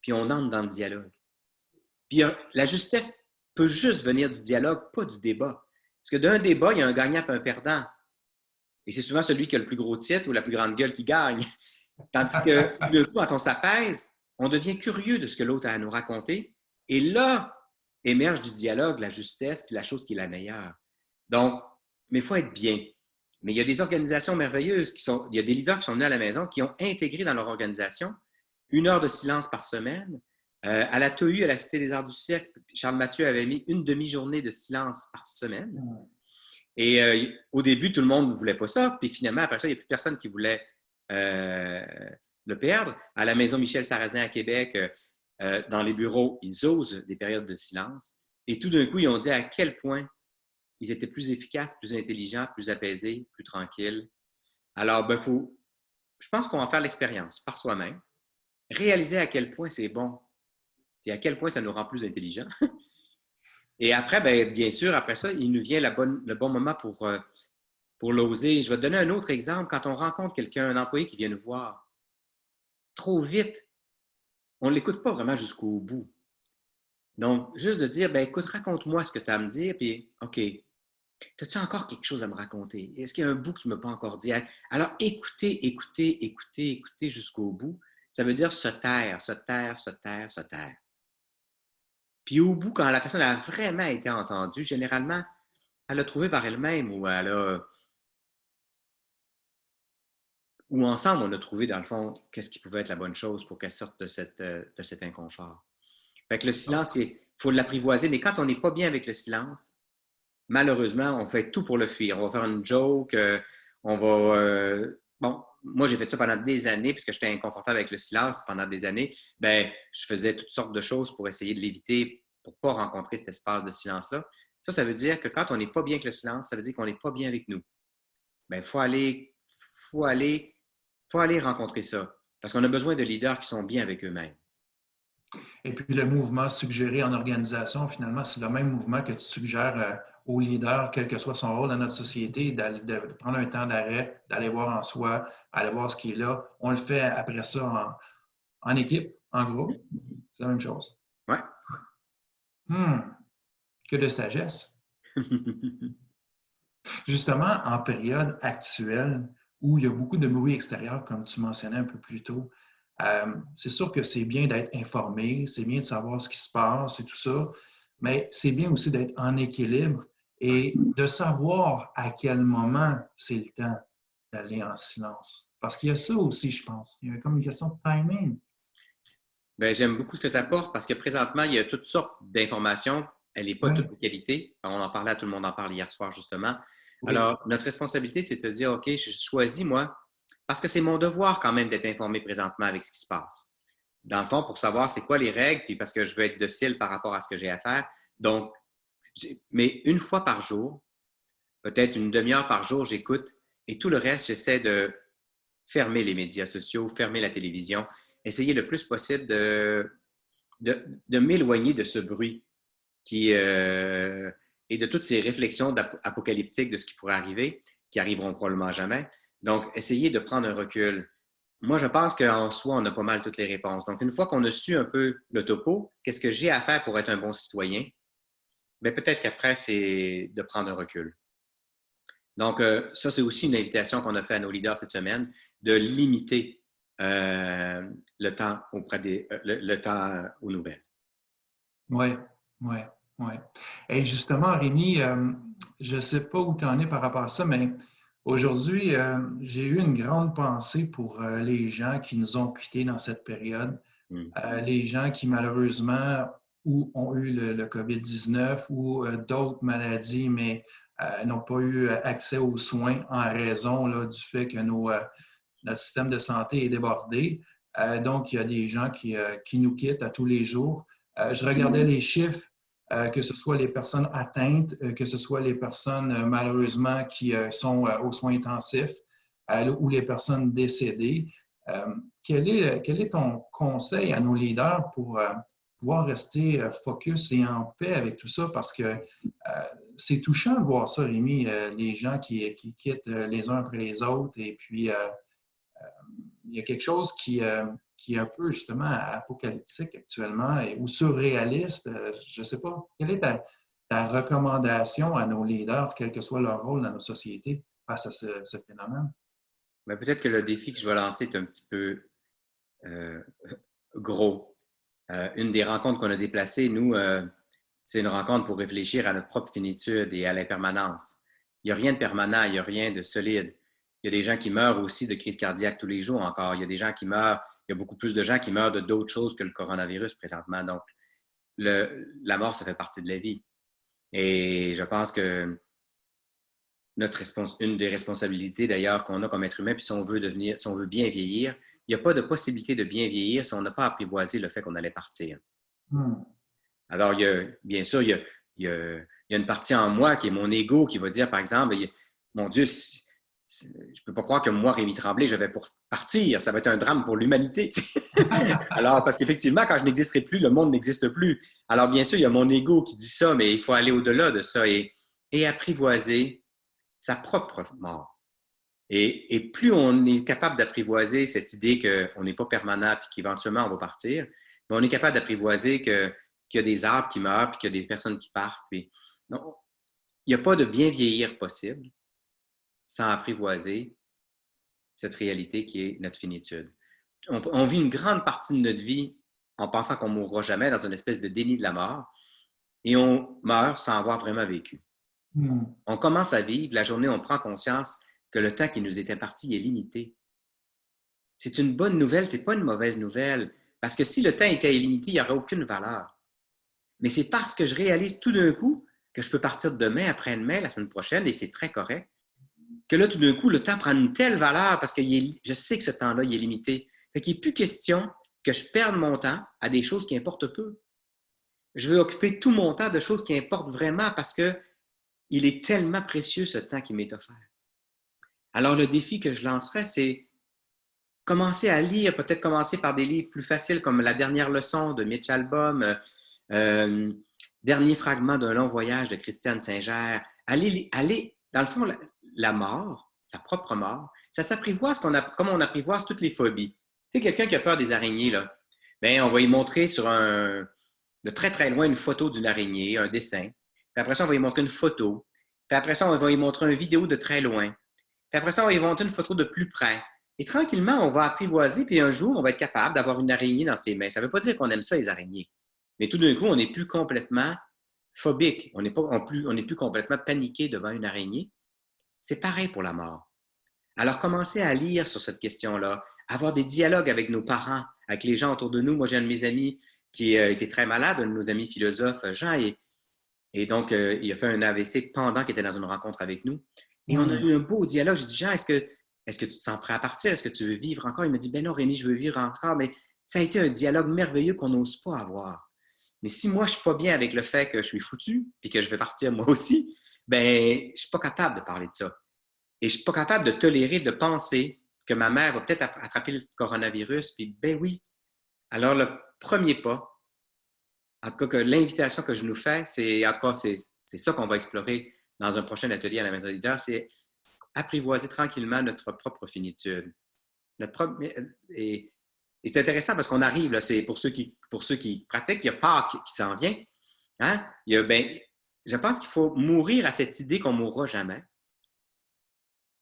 puis on entre dans le dialogue. Puis la justesse peut juste venir du dialogue, pas du débat. Parce que d'un débat, il y a un gagnant et un perdant. Et c'est souvent celui qui a le plus gros titre ou la plus grande gueule qui gagne. Tandis que, du coup, quand on s'apaise, on devient curieux de ce que l'autre a à nous raconter. Et là, émerge du dialogue la justesse puis la chose qui est la meilleure. Donc, mais il faut être bien. Mais il y a des organisations merveilleuses il y a des leaders qui sont venus à la maison qui ont intégré dans leur organisation 1 heure de silence par semaine. À la TOU, à la Cité des Arts du Siècle, Charles Mathieu avait mis une demi-journée de silence par semaine. Et au début, tout le monde ne voulait pas ça. Puis finalement, après ça, il n'y a plus personne qui voulait le perdre. À la Maison Michel Sarrazin à Québec, dans les bureaux, ils osent des périodes de silence. Et tout d'un coup, ils ont dit à quel point ils étaient plus efficaces, plus intelligents, plus apaisés, plus tranquilles. Alors, je pense qu'on va en faire l'expérience par soi-même, réaliser à quel point c'est bon et à quel point ça nous rend plus intelligents. Et après, bien sûr, après ça, il nous vient le bon moment pour l'oser. Je vais te donner un autre exemple. Quand on rencontre quelqu'un, un employé qui vient nous voir, trop vite, on ne l'écoute pas vraiment jusqu'au bout. Donc, juste de dire, ben écoute, raconte-moi ce que tu as à me dire, puis OK, as-tu encore quelque chose à me raconter? Est-ce qu'il y a un bout que tu ne m'as pas encore dit? Alors, écouter jusqu'au bout, ça veut dire se taire, se taire, se taire, se taire. Puis au bout, quand la personne a vraiment été entendue, généralement, elle a trouvé par elle-même ou ensemble, on a trouvé, dans le fond, qu'est-ce qui pouvait être la bonne chose pour qu'elle sorte de cet inconfort. Fait que le silence, il faut l'apprivoiser, mais quand on n'est pas bien avec le silence, malheureusement, on fait tout pour le fuir. On va faire une joke, bon, moi, j'ai fait ça pendant des années, puisque j'étais inconfortable avec le silence pendant des années. Ben, je faisais toutes sortes de choses pour essayer de l'éviter, pour ne pas rencontrer cet espace de silence-là. Ça veut dire que quand on n'est pas bien avec le silence, ça veut dire qu'on n'est pas bien avec nous. Ben, faut aller, faut aller rencontrer ça. Parce qu'on a besoin de leaders qui sont bien avec eux-mêmes. Et puis le mouvement suggéré en organisation, finalement, c'est le même mouvement que tu suggères aux leaders, quel que soit son rôle dans notre société, de prendre un temps d'arrêt, d'aller voir en soi, aller voir ce qui est là. On le fait après ça en équipe, en groupe. C'est la même chose. Ouais. Que de sagesse. Justement, en période actuelle où il y a beaucoup de bruit extérieur, comme tu mentionnais un peu plus tôt, c'est sûr que c'est bien d'être informé, c'est bien de savoir ce qui se passe et tout ça, mais c'est bien aussi d'être en équilibre et de savoir à quel moment c'est le temps d'aller en silence. Parce qu'il y a ça aussi, je pense. Il y a comme une question de timing. Bien, j'aime beaucoup ce que tu apportes parce que présentement, il y a toutes sortes d'informations. Elle n'est pas Oui, toute de qualité. On en parlait, tout le monde en parle hier soir, justement. oui. Alors, notre responsabilité, c'est de se dire, OK, je choisis, moi, parce que c'est mon devoir quand même d'être informé présentement avec ce qui se passe. Dans le fond, pour savoir c'est quoi les règles, puis parce que je veux être docile par rapport à ce que j'ai à faire. Donc, mais une fois par jour, peut-être une demi-heure par jour, j'écoute et tout le reste, j'essaie de fermer les médias sociaux, fermer la télévision, essayer le plus possible de m'éloigner de ce bruit et de toutes ces réflexions apocalyptiques de ce qui pourrait arriver, qui arriveront probablement jamais. Donc, essayer de prendre un recul. Moi, je pense qu'en soi, on a pas mal toutes les réponses. Donc, une fois qu'on a su un peu le topo, qu'est-ce que j'ai à faire pour être un bon citoyen? Bien, peut-être qu'après, c'est de prendre un recul. Donc, ça, c'est aussi une invitation qu'on a fait à nos leaders cette semaine, de limiter le temps le temps aux nouvelles. Oui, oui, oui. Et justement, Rémi, je ne sais pas où tu en es par rapport à ça, mais aujourd'hui, j'ai eu une grande pensée pour les gens qui nous ont quittés dans cette période, les gens qui malheureusement ou ont eu le COVID-19 ou d'autres maladies, mais n'ont pas eu accès aux soins en raison là, du fait que notre système de santé est débordé. Donc, il y a des gens qui nous quittent à tous les jours. Je regardais les chiffres, que ce soit les personnes atteintes, que ce soit les personnes malheureusement qui sont aux soins intensifs ou les personnes décédées. Quel est ton conseil à nos leaders pour pouvoir rester focus et en paix avec tout ça? Parce que c'est touchant de voir ça, Rémi, les gens qui quittent les uns après les autres et puis il y a quelque chose qui est un peu justement apocalyptique actuellement ou surréaliste. Je ne sais pas. Quelle est ta recommandation à nos leaders, quel que soit leur rôle dans nos sociétés, face à ce phénomène? Mais peut-être que le défi que je vais lancer est un petit peu gros. Une des rencontres qu'on a déplacées, nous, c'est une rencontre pour réfléchir à notre propre finitude et à l'impermanence. Il n'y a rien de permanent, il n'y a rien de solide. Il y a des gens qui meurent aussi de crise cardiaque tous les jours encore. Il y a des gens qui meurent, il y a beaucoup plus de gens qui meurent de d'autres choses que le coronavirus présentement. Donc, la mort, ça fait partie de la vie. Et je pense que une des responsabilités d'ailleurs qu'on a comme être humain, puis si on veut bien vieillir, il n'y a pas de possibilité de bien vieillir si on n'a pas apprivoisé le fait qu'on allait partir. Alors, bien sûr, il y a une partie en moi qui est mon ego qui va dire, par exemple, mon Dieu, je ne peux pas croire que moi, Rémi Tremblay, je vais pour partir. Ça va être un drame pour l'humanité. Alors, parce qu'effectivement, quand je n'existerai plus, le monde n'existe plus. Alors, bien sûr, il y a mon ego qui dit ça, mais il faut aller au-delà de ça et apprivoiser sa propre mort. Et plus on est capable d'apprivoiser cette idée qu'on n'est pas permanent et qu'éventuellement on va partir, Mais on est capable d'apprivoiser qu'il y a des arbres qui meurent, puis qu'il y a des personnes qui partent. Puis, non, il n'y a pas de bien vieillir possible sans apprivoiser cette réalité qui est notre finitude. On vit une grande partie de notre vie en pensant qu'on ne mourra jamais dans une espèce de déni de la mort et on meurt sans avoir vraiment vécu. On commence à vivre la journée où on prend conscience que le temps qui nous est imparti est limité. C'est une bonne nouvelle, ce n'est pas une mauvaise nouvelle, parce que si le temps était illimité, il n'y aurait aucune valeur. Mais c'est parce que je réalise tout d'un coup que je peux partir demain, après-demain, la semaine prochaine, et c'est très correct, que là, tout d'un coup, le temps prend une telle valeur parce que je sais que ce temps-là, il est limité. Fait qu'il n'est plus question que je perde mon temps à des choses qui importent peu. Je veux occuper tout mon temps de choses qui importent vraiment parce qu'il est tellement précieux ce temps qui m'est offert. Alors, le défi que je lancerais, c'est commencer à lire, peut-être commencer par des livres plus faciles comme La dernière leçon de Mitch Albom, Dernier fragment d'un long voyage de Christiane Singer. Aller, dans le fond, la mort, sa propre mort, ça s'apprivoise comme on apprivoise toutes les phobies. Tu sais, quelqu'un qui a peur des araignées, là, ben, on va lui montrer de très très loin une photo d'une araignée, un dessin. Puis après ça, on va lui montrer une photo. Puis après ça, on va lui montrer une vidéo de très loin. Puis après ça, on va lui montrer une photo de plus près. Et tranquillement, on va apprivoiser, puis un jour, on va être capable d'avoir une araignée dans ses mains. Ça ne veut pas dire qu'on aime ça, les araignées. Mais tout d'un coup, on n'est plus complètement phobique. On n'est plus complètement paniqué devant une araignée. C'est pareil pour la mort. Alors, commencez à lire sur cette question-là, avoir des dialogues avec nos parents, avec les gens autour de nous. Moi, j'ai un de mes amis qui était très malade, un de nos amis philosophes, Jean, et donc, il a fait un AVC pendant qu'il était dans une rencontre avec nous. Et on a eu un beau dialogue. J'ai dit, Jean, est-ce que tu te sens prêt à partir? Est-ce que tu veux vivre encore? Il me dit, ben non, Rémi, je veux vivre encore. Mais ça a été un dialogue merveilleux qu'on n'ose pas avoir. Mais si moi, je ne suis pas bien avec le fait que je suis foutu et que je vais partir moi aussi, ben, je ne suis pas capable de parler de ça. Et je ne suis pas capable de tolérer, de penser que ma mère va peut-être attraper le coronavirus. Puis, ben oui. Alors, le premier pas, en tout cas, que l'invitation que je nous fais, c'est ça qu'on va explorer dans un prochain atelier à la Maison des Leaders, c'est apprivoiser tranquillement notre propre finitude. Et c'est intéressant parce qu'on arrive, là, c'est pour ceux qui pratiquent, il y a Pâques qui s'en vient. Hein? Je pense qu'il faut mourir à cette idée qu'on ne mourra jamais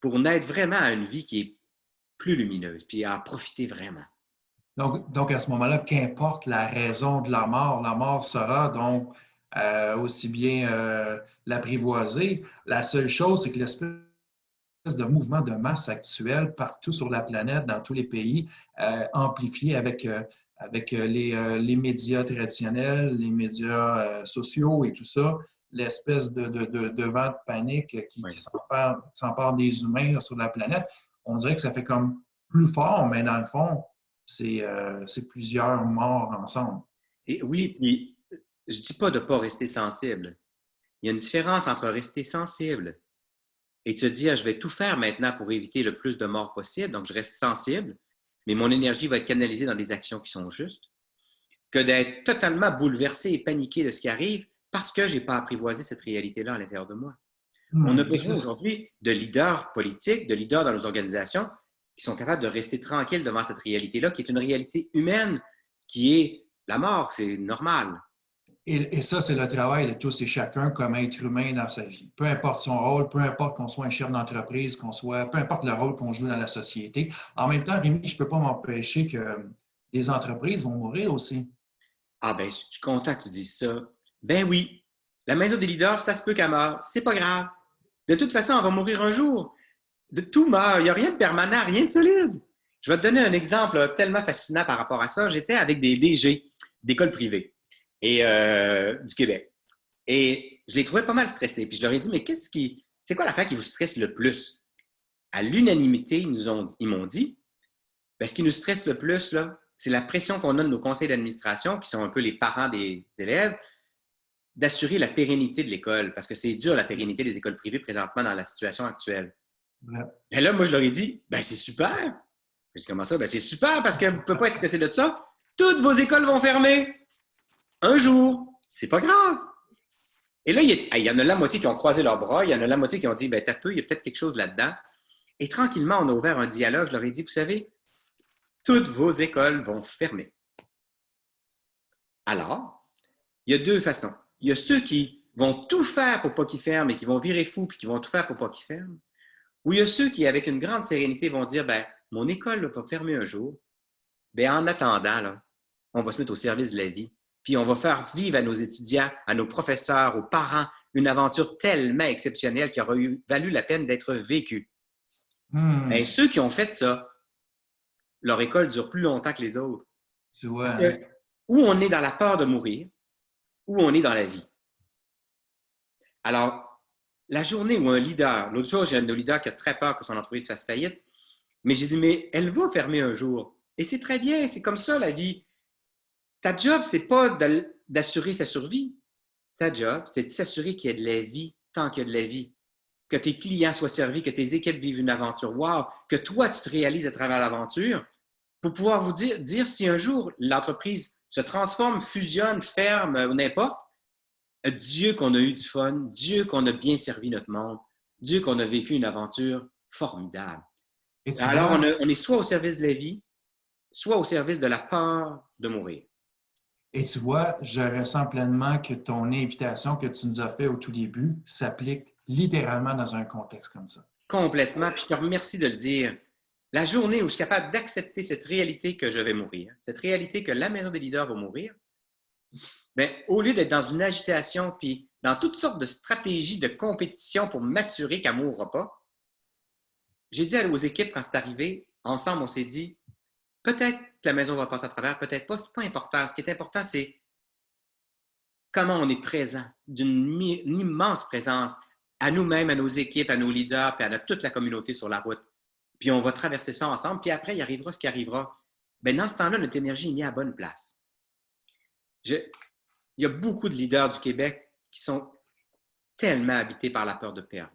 pour naître vraiment à une vie qui est plus lumineuse, puis à en profiter vraiment. Donc, à ce moment-là, qu'importe la raison de la mort sera donc aussi bien l'apprivoiser. La seule chose, c'est que l'espèce de mouvement de masse actuel partout sur la planète, dans tous les pays, amplifié avec les médias traditionnels, les médias sociaux et tout ça, l'espèce de vent de panique qui s'empare des humains là, sur la planète, on dirait que ça fait comme plus fort, mais dans le fond, c'est plusieurs morts ensemble. Et oui, puis je ne dis pas de ne pas rester sensible. Il y a une différence entre rester sensible et te dire, je vais tout faire maintenant pour éviter le plus de morts possible, donc je reste sensible, mais mon énergie va être canalisée dans des actions qui sont justes, que d'être totalement bouleversé et paniqué de ce qui arrive parce que je n'ai pas apprivoisé cette réalité-là à l'intérieur de moi. On a besoin aujourd'hui de leaders politiques, de leaders dans nos organisations qui sont capables de rester tranquilles devant cette réalité-là, qui est une réalité humaine, qui est la mort, c'est normal. Et ça, c'est le travail de tous et chacun comme être humain dans sa vie. Peu importe son rôle, peu importe qu'on soit un chef d'entreprise, peu importe le rôle qu'on joue dans la société. En même temps, Rémi, je ne peux pas m'empêcher que des entreprises vont mourir aussi. Ah ben, je suis content que tu dises ça. Ben oui, la maison des leaders, ça se peut qu'elle meure. C'est pas grave. De toute façon, on va mourir un jour. De tout meurt. Il n'y a rien de permanent, rien de solide. Je vais te donner un exemple tellement fascinant par rapport à ça. J'étais avec des DG d'écoles privées et du Québec. Et je les trouvais pas mal stressés. Puis je leur ai dit, mais c'est quoi l'affaire qui vous stresse le plus? À l'unanimité, ils m'ont dit, ben, ce qui nous stresse le plus, là, c'est la pression qu'on a de nos conseils d'administration, qui sont un peu les parents des élèves, d'assurer la pérennité de l'école, parce que c'est dur la pérennité des écoles privées présentement dans la situation actuelle. Ouais. Et là, moi, je leur ai dit, ben c'est super. Je comment ça? Ben c'est super parce que vous ne pouvez pas être stressé de ça. Toutes vos écoles vont fermer. Un jour. C'est pas grave. Et là, il y en a la moitié qui ont croisé leurs bras, il y en a la moitié qui ont dit, ben t'as peu, il y a peut-être quelque chose là-dedans. Et tranquillement, on a ouvert un dialogue. Je leur ai dit, vous savez, toutes vos écoles vont fermer. Alors, il y a deux façons. Il y a ceux qui vont tout faire pour pas qu'ils ferment et qui vont virer fou puis qui vont tout faire pour pas qu'ils ferment. Ou il y a ceux qui, avec une grande sérénité, vont dire, ben, mon école là, va fermer un jour. Ben, en attendant, là, on va se mettre au service de la vie. Puis on va faire vivre à nos étudiants, à nos professeurs, aux parents, une aventure tellement exceptionnelle qui aura valu la peine d'être vécue. Ben, ceux qui ont fait ça, leur école dure plus longtemps que les autres. Tu vois, Parce que ou on est dans la peur de mourir, ou on est dans la vie. Alors, la journée où un leader, l'autre jour, j'ai un de nos leaders qui a très peur que son entreprise fasse faillite, mais j'ai dit, mais elle va fermer un jour. Et c'est très bien, c'est comme ça la vie. Ta job, c'est pas d'assurer sa survie. Ta job, c'est de s'assurer qu'il y ait de la vie tant qu'il y a de la vie. Que tes clients soient servis, que tes équipes vivent une aventure wow, que toi, tu te réalises à travers l'aventure pour pouvoir vous dire si un jour l'entreprise se transforme, fusionne, ferme ou n'importe, Dieu qu'on a eu du fun, Dieu qu'on a bien servi notre monde, Dieu qu'on a vécu une aventure formidable. Alors, on est soit au service de la vie, soit au service de la peur de mourir. Et tu vois, je ressens pleinement que ton invitation que tu nous as faite au tout début s'applique littéralement dans un contexte comme ça. Complètement. Puis je te remercie de le dire. La journée où je suis capable d'accepter cette réalité que je vais mourir, cette réalité que la Maison des leaders va mourir, bien, au lieu d'être dans une agitation puis dans toutes sortes de stratégies de compétition pour m'assurer qu'elle ne mourra pas, j'ai dit aux équipes quand c'est arrivé, ensemble, on s'est dit, peut-être que la maison va passer à travers, peut-être pas, c'est pas important. Ce qui est important, c'est comment on est présent, d'une immense présence à nous-mêmes, à nos équipes, à nos leaders, puis à toute la communauté sur la route. Puis on va traverser ça ensemble, puis après, il arrivera ce qui arrivera. Bien, dans ce temps-là, notre énergie est mise à la bonne place. Il y a beaucoup de leaders du Québec qui sont tellement habités par la peur de perdre,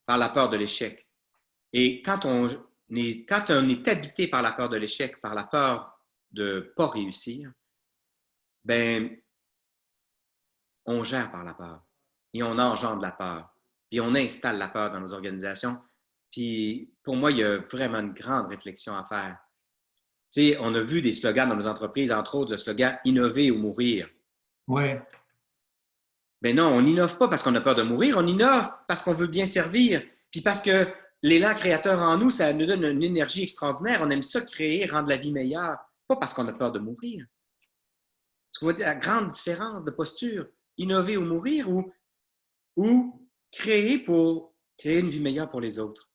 par la peur de l'échec. Et quand on est habité par la peur de l'échec, par la peur de ne pas réussir, ben, on gère par la peur et on engendre la peur. Puis on installe la peur dans nos organisations. Puis pour moi, il y a vraiment une grande réflexion à faire. Tu sais, on a vu des slogans dans nos entreprises, entre autres le slogan « Innover ou mourir ». Oui. Ben non, on n'innove pas parce qu'on a peur de mourir, on innove parce qu'on veut bien servir. Puis parce que l'élan créateur en nous, ça nous donne une énergie extraordinaire. On aime ça créer, rendre la vie meilleure, pas parce qu'on a peur de mourir. Tu vois la grande différence de posture, innover ou mourir ou créer pour créer une vie meilleure pour les autres.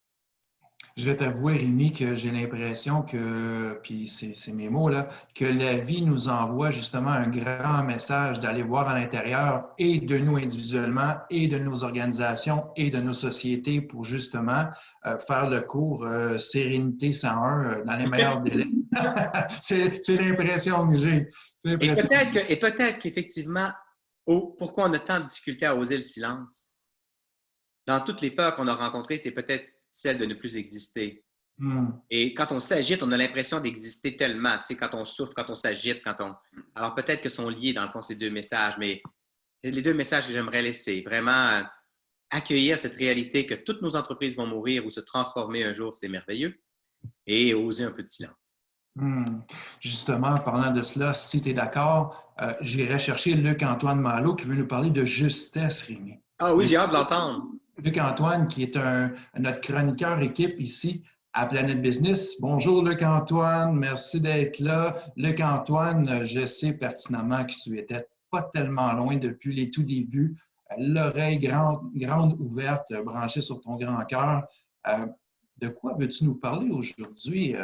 Je vais t'avouer, Rémi, que j'ai l'impression que, puis c'est mes mots là, que la vie nous envoie justement un grand message d'aller voir à l'intérieur et de nous individuellement et de nos organisations et de nos sociétés pour justement faire le cours Sérénité 101 dans les meilleurs délais. C'est l'impression que j'ai. Et peut-être qu'effectivement, pourquoi on a tant de difficultés à oser le silence? Dans toutes les peurs qu'on a rencontrées, c'est peut-être celle de ne plus exister. Et quand on s'agite, on a l'impression d'exister tellement. Tu sais, quand on souffre, quand on s'agite, Alors peut-être que sont liés, dans le fond, ces deux messages, mais c'est les deux messages que j'aimerais laisser. Vraiment accueillir cette réalité que toutes nos entreprises vont mourir ou se transformer un jour, c'est merveilleux. Et oser un peu de silence. Justement, en parlant de cela, si tu es d'accord, j'irai chercher Luc-Antoine Malo qui veut nous parler de justesse, Rémi. Ah oui, j'ai hâte de l'entendre. Luc-Antoine, qui est notre chroniqueur équipe ici à Planète Business. Bonjour Luc-Antoine, merci d'être là. Luc-Antoine, je sais pertinemment que tu étais pas tellement loin depuis les tout débuts, l'oreille grande ouverte, branchée sur ton grand cœur. De quoi veux-tu nous parler aujourd'hui,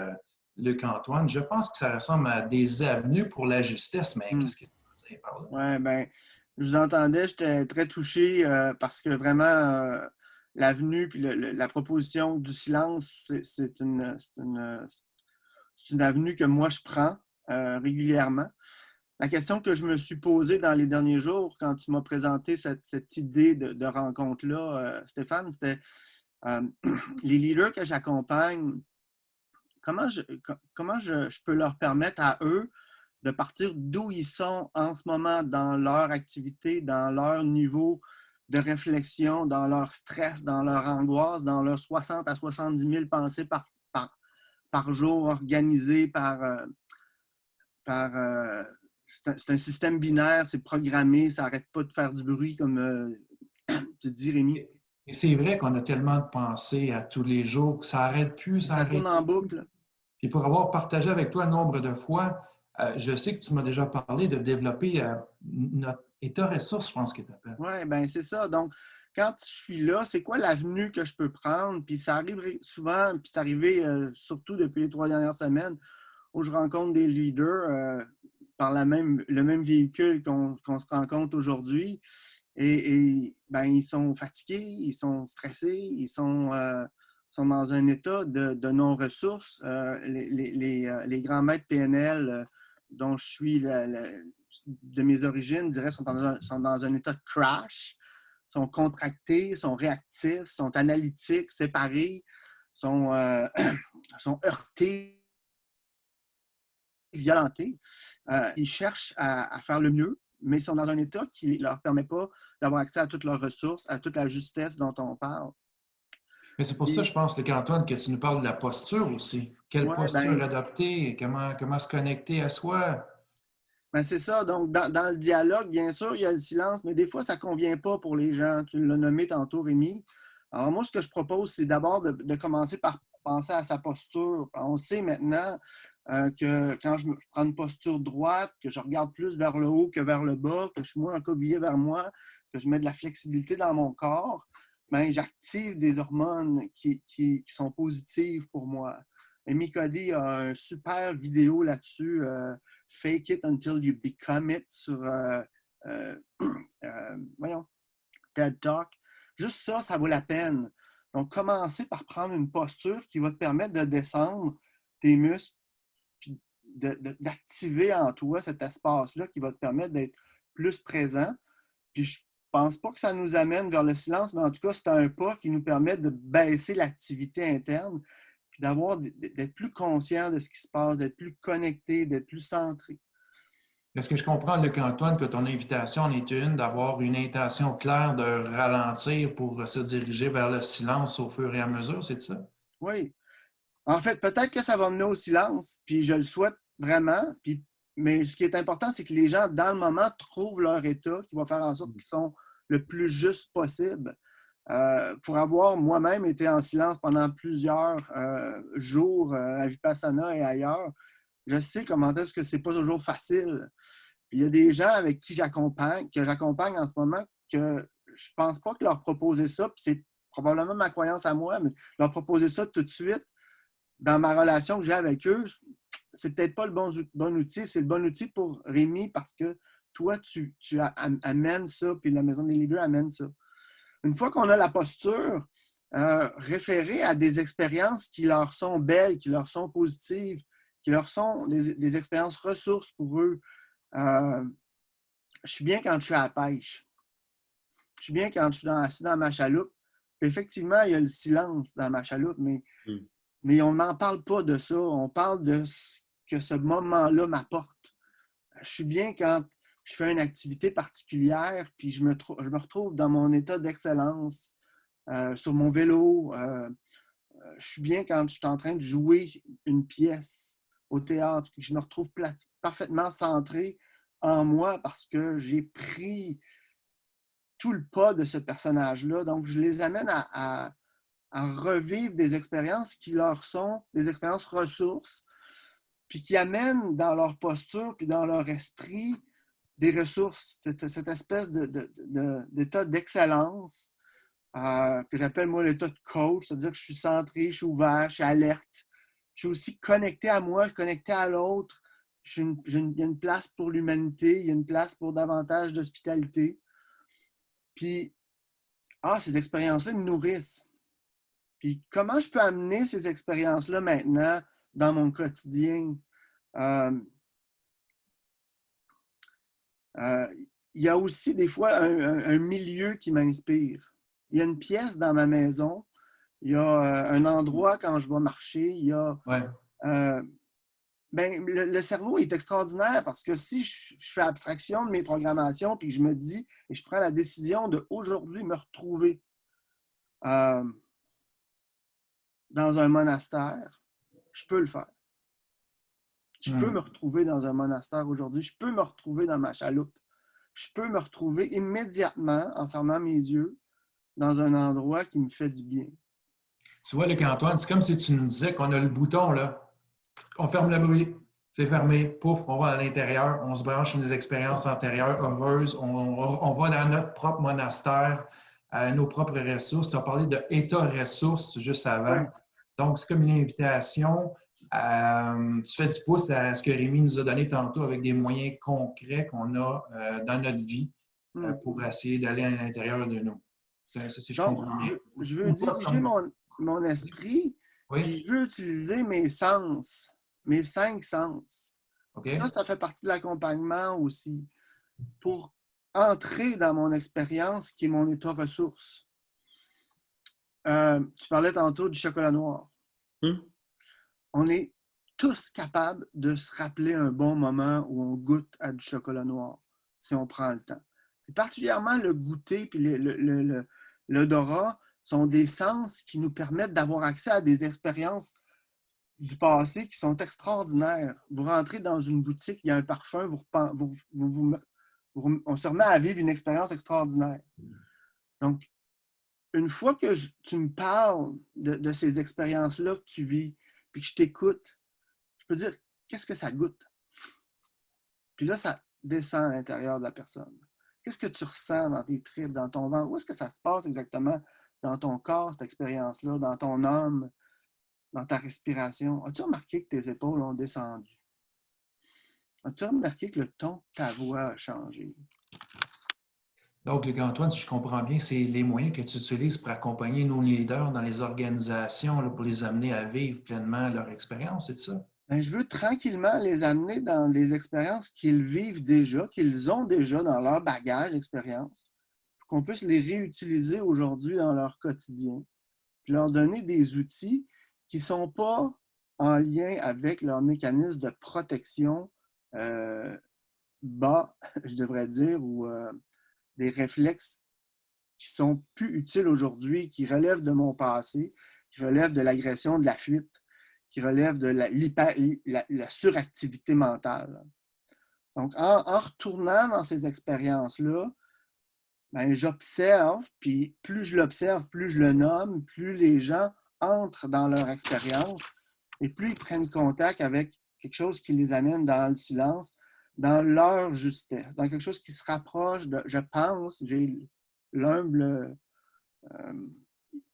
Luc-Antoine? Je pense que ça ressemble à des avenues pour la justesse, mais qu'est-ce que tu veux dire par là? Oui, bien, je vous entendais, j'étais très touché parce que vraiment, l'avenue puis la proposition du silence, c'est une avenue que moi, je prends régulièrement. La question que je me suis posée dans les derniers jours, quand tu m'as présenté cette idée de rencontre-là, Stéphane, c'était les leaders que j'accompagne, comment je peux leur permettre à eux de partir d'où ils sont en ce moment dans leur activité, dans leur niveau de réflexion, dans leur stress, dans leur angoisse, dans leurs 60 à 70 000 pensées par jour organisées par c'est un système binaire, c'est programmé, ça n'arrête pas de faire du bruit, comme tu dis, Rémi. Et c'est vrai qu'on a tellement de pensées à tous les jours, ça n'arrête plus, ça Ça tourne n'arrête en plus. boucle. Puis pour avoir partagé avec toi un nombre de fois, je sais que tu m'as déjà parlé de développer notre état ressource, je pense que tu appelles. Oui, ben c'est ça. Donc, quand je suis là, c'est quoi l'avenue que je peux prendre? Puis ça arrive souvent, puis c'est arrivé surtout depuis les 3 dernières semaines, où je rencontre des leaders par le même véhicule qu'on se rencontre aujourd'hui. Ben, ils sont fatigués, ils sont stressés, ils sont dans un état de non-ressources. Les grands maîtres PNL dont je suis de mes origines, je dirais, sont dans un état de crash, sont contractés, sont réactifs, sont analytiques, séparés, sont, sont heurtés, violentés. Ils cherchent à faire le mieux, mais ils sont dans un état qui ne leur permet pas d'avoir accès à toutes leurs ressources, à toute la justesse dont on parle. Mais c'est pour ça, je pense, Luc-Antoine, que tu nous parles de la posture aussi. Quelle Ouais, posture adopter, comment se connecter à soi. Ben c'est ça. Donc, dans le dialogue, bien sûr, il y a le silence, mais des fois, ça ne convient pas pour les gens. Tu l'as nommé tantôt, Rémi. Alors, moi, ce que je propose, c'est d'abord de commencer par penser à sa posture. On sait maintenant que quand je prends une posture droite, que je regarde plus vers le haut que vers le bas, que je suis moins recroquevillé vers moi, que je mets de la flexibilité dans mon corps, ben, j'active des hormones qui sont positives pour moi. Amy Cuddy a un super vidéo là-dessus, Fake It Until You Become It, sur voyons, TED Talk. Juste ça, ça vaut la peine. Donc, commencer par prendre une posture qui va te permettre de descendre tes muscles, puis d'activer en toi cet espace-là qui va te permettre d'être plus présent. Puis je pense pas que ça nous amène vers le silence, mais en tout cas, c'est un pas qui nous permet de baisser l'activité interne, puis d'être plus conscient de ce qui se passe, d'être plus connecté, d'être plus centré. Est-ce que je comprends, Luc-Antoine, que ton invitation en est une d'avoir une intention claire de ralentir pour se diriger vers le silence au fur et à mesure, c'est ça? Oui. En fait, peut-être que ça va mener au silence, puis je le souhaite vraiment. Mais ce qui est important, c'est que les gens, dans le moment, trouvent leur état qui va faire en sorte qu'ils sont le plus juste possible. Pour avoir moi-même été en silence pendant plusieurs jours à Vipassana et ailleurs, je sais comment est-ce que c'est pas toujours facile. Puis il y a des gens avec qui que j'accompagne en ce moment, que je pense pas que leur proposer ça, puis c'est probablement ma croyance à moi, mais leur proposer ça tout de suite dans ma relation que j'ai avec eux, c'est peut-être pas le bon outil. C'est le bon outil pour Rémi parce que toi, tu amènes ça, puis la Maison des leaders amène ça. Une fois qu'on a la posture, référer à des expériences qui leur sont belles, qui leur sont positives, qui leur sont des expériences ressources pour eux. Je suis bien quand je suis à la pêche. Je suis bien quand je suis assis dans ma chaloupe. Puis effectivement, il y a le silence dans ma chaloupe, mais on n'en parle pas de ça. On parle de ce que ce moment-là m'apporte. Je suis bien quand je fais une activité particulière, puis je me retrouve dans mon état d'excellence, sur mon vélo. Je suis bien quand je suis en train de jouer une pièce au théâtre, puis je me retrouve parfaitement centré en moi parce que j'ai pris tout le pas de ce personnage-là. Donc, je les amène à revivre des expériences qui leur sont des expériences ressources, puis qui amènent dans leur posture, puis dans leur esprit, des ressources, cette espèce d'état d'excellence que j'appelle, moi, l'état de coach, c'est-à-dire que je suis centré, je suis ouvert, je suis alerte. Je suis aussi connecté à moi, connecté à l'autre. Il y a une place pour l'humanité, il y a une place pour davantage d'hospitalité. Puis, ces expériences-là me nourrissent. Puis, comment je peux amener ces expériences-là maintenant dans mon quotidien? Il y a aussi des fois un milieu qui m'inspire. Il y a une pièce dans ma maison, il y a un endroit quand je vais marcher, il y a... Ouais. Le cerveau est extraordinaire parce que si je fais abstraction de mes programmations puis je me dis et je prends la décision d'aujourd'hui me retrouver dans un monastère, je peux le faire. Je peux me retrouver dans un monastère aujourd'hui. Je peux me retrouver dans ma chaloupe. Je peux me retrouver immédiatement, en fermant mes yeux, dans un endroit qui me fait du bien. Tu vois, Luc-Antoine, c'est comme si tu nous disais qu'on a le bouton, là. On ferme le bruit, c'est fermé, pouf, on va à l'intérieur, on se branche sur nos expériences antérieures heureuses, on va dans notre propre monastère, à nos propres ressources. Tu as parlé de état ressources juste avant. Ouais. Donc, c'est comme une invitation. Tu fais du pouce à ce que Rémi nous a donné tantôt avec des moyens concrets qu'on a dans notre vie pour essayer d'aller à l'intérieur de nous. Ça, si je Donc, comprends. je veux diriger mon esprit, Oui? puis je veux utiliser mes sens, mes 5 sens. OK. Ça fait partie de l'accompagnement aussi, pour entrer dans mon expérience qui est mon état ressource. Tu parlais tantôt du chocolat noir. On est tous capables de se rappeler un bon moment où on goûte à du chocolat noir, si on prend le temps. Et particulièrement le goûter et l'odorat sont des sens qui nous permettent d'avoir accès à des expériences du passé qui sont extraordinaires. Vous rentrez dans une boutique, il y a un parfum, on se remet à vivre une expérience extraordinaire. Donc, une fois que tu me parles de ces expériences-là que tu vis, puis que je t'écoute, je peux dire, qu'est-ce que ça goûte? Puis là, ça descend à l'intérieur de la personne. Qu'est-ce que tu ressens dans tes tripes, dans ton ventre? Où est-ce que ça se passe exactement dans ton corps, cette expérience-là, dans ton âme, dans ta respiration? As-tu remarqué que tes épaules ont descendu? As-tu remarqué que le ton de ta voix a changé? Donc, Luc-Antoine, si je comprends bien, c'est les moyens que tu utilises pour accompagner nos leaders dans les organisations, là, pour les amener à vivre pleinement leur expérience, c'est ça? Bien, je veux tranquillement les amener dans les expériences qu'ils vivent déjà, qu'ils ont déjà dans leur bagage d'expérience, pour qu'on puisse les réutiliser aujourd'hui dans leur quotidien, puis leur donner des outils qui ne sont pas en lien avec leur mécanisme de protection bas, je devrais dire, ou des réflexes qui sont plus utiles aujourd'hui, qui relèvent de mon passé, qui relèvent de l'agression, de la fuite, qui relèvent de la suractivité mentale. Donc, en retournant dans ces expériences-là, ben, j'observe, puis plus je l'observe, plus je le nomme, plus les gens entrent dans leur expérience et plus ils prennent contact avec quelque chose qui les amène dans le silence, dans leur justesse, dans quelque chose qui se rapproche de, je pense, j'ai l'humble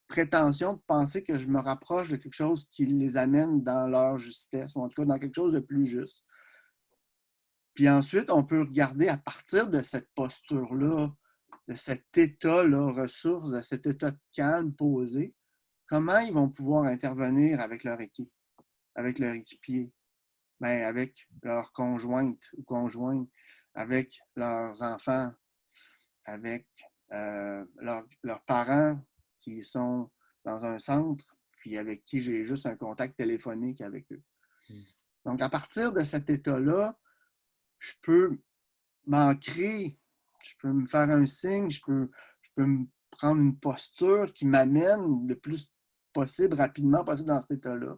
prétention de penser que je me rapproche de quelque chose qui les amène dans leur justesse, ou en tout cas dans quelque chose de plus juste. Puis ensuite, on peut regarder à partir de cette posture-là, de cet état-là, ressource, de cet état de calme posé, comment ils vont pouvoir intervenir avec leur équipe, avec leur équipier, bien, avec leur conjointe ou conjoint, avec leurs enfants, avec leurs parents qui sont dans un centre, puis avec qui j'ai juste un contact téléphonique avec eux. Donc, à partir de cet état-là, je peux m'ancrer, je peux me faire un signe, je peux me prendre une posture qui m'amène le plus possible, rapidement possible dans cet état-là.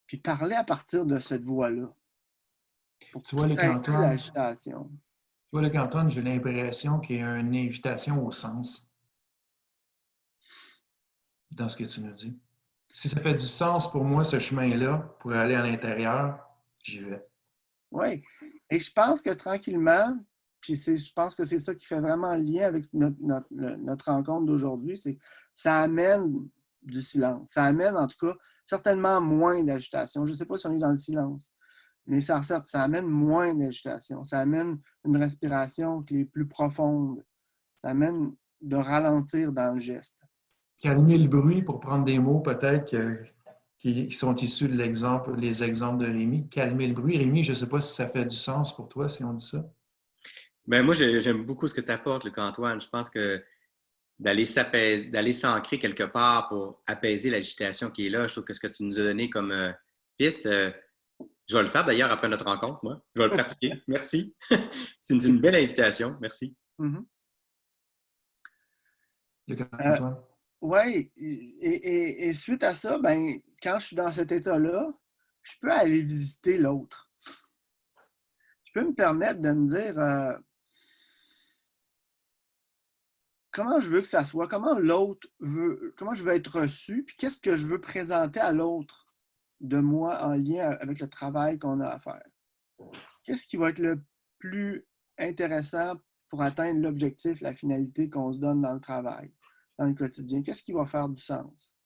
Puis parler à partir de cette voie-là. Pour cesser l'agitation. Tu vois, Luc-Antoine, j'ai l'impression qu'il y a une invitation au sens dans ce que tu nous dis. Si ça fait du sens pour moi, ce chemin-là, pour aller à l'intérieur, j'y vais. Oui. Et je pense que tranquillement, puis je pense que c'est ça qui fait vraiment le lien avec notre rencontre d'aujourd'hui, c'est que ça amène du silence. Ça amène, en tout cas, certainement moins d'agitation. Je ne sais pas si on est dans le silence, mais ça amène moins d'agitation. Ça amène une respiration qui est plus profonde. Ça amène de ralentir dans le geste. Calmer le bruit, pour prendre des mots peut-être qui sont issus de les exemples de Rémi. Calmer le bruit. Rémi, je ne sais pas si ça fait du sens pour toi, si on dit ça. Bien, moi, j'aime beaucoup ce que tu apportes, Luc-Antoine. Je pense que d'aller s'ancrer quelque part pour apaiser l'agitation qui est là, je trouve que ce que tu nous as donné comme piste, je vais le faire d'ailleurs après notre rencontre, moi. Je vais le pratiquer. Merci. C'est une belle invitation. Merci. Oui, et suite à ça, ben, quand je suis dans cet état-là, je peux aller visiter l'autre. Je peux me permettre de me dire comment je veux que ça soit, comment l'autre veut, comment je veux être reçu, puis qu'est-ce que je veux présenter à l'autre de moi en lien avec le travail qu'on a à faire. Qu'est-ce qui va être le plus intéressant pour atteindre l'objectif, la finalité qu'on se donne dans le travail, dans le quotidien? Qu'est-ce qui va faire du sens?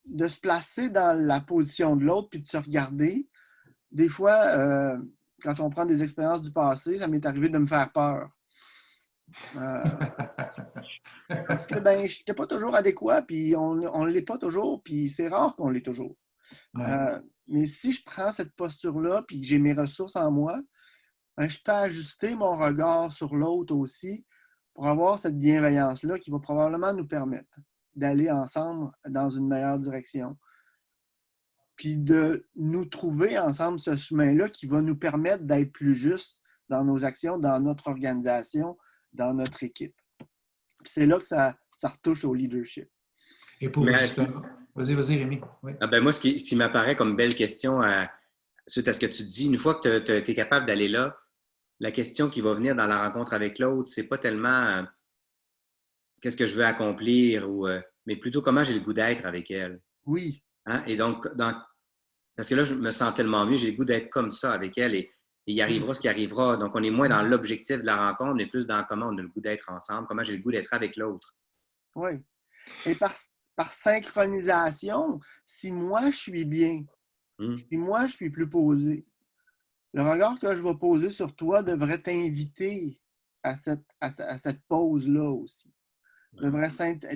De se placer dans la position de l'autre puis de se regarder. Des fois, quand on prend des expériences du passé, ça m'est arrivé de me faire peur. Parce que je n'étais pas toujours adéquat, puis on ne l'est pas toujours, puis c'est rare qu'on l'est toujours. Ouais. Mais si je prends cette posture-là, puis que j'ai mes ressources en moi, je peux ajuster mon regard sur l'autre aussi pour avoir cette bienveillance-là qui va probablement nous permettre d'aller ensemble dans une meilleure direction. Puis de nous trouver ensemble ce chemin-là qui va nous permettre d'être plus justes dans nos actions, dans notre organisation, dans notre équipe. C'est là que ça retouche au leadership. Et pour justement... Vas-y, Rémi. Oui. Moi, ce qui m'apparaît comme belle question suite à ce que tu dis, une fois que tu es capable d'aller là, la question qui va venir dans la rencontre avec l'autre, c'est pas tellement qu'est-ce que je veux accomplir, mais plutôt comment j'ai le goût d'être avec elle. Oui. Hein? Et donc, parce que là, je me sens tellement mieux, j'ai le goût d'être comme ça avec elle et il arrivera ce qui arrivera. Donc, on est moins dans l'objectif de la rencontre, mais plus dans comment on a le goût d'être ensemble, comment j'ai le goût d'être avec l'autre. Oui. Et par synchronisation, si moi je suis bien, si moi je suis plus posé, le regard que je vais poser sur toi devrait t'inviter à cette pause-là aussi. Devrait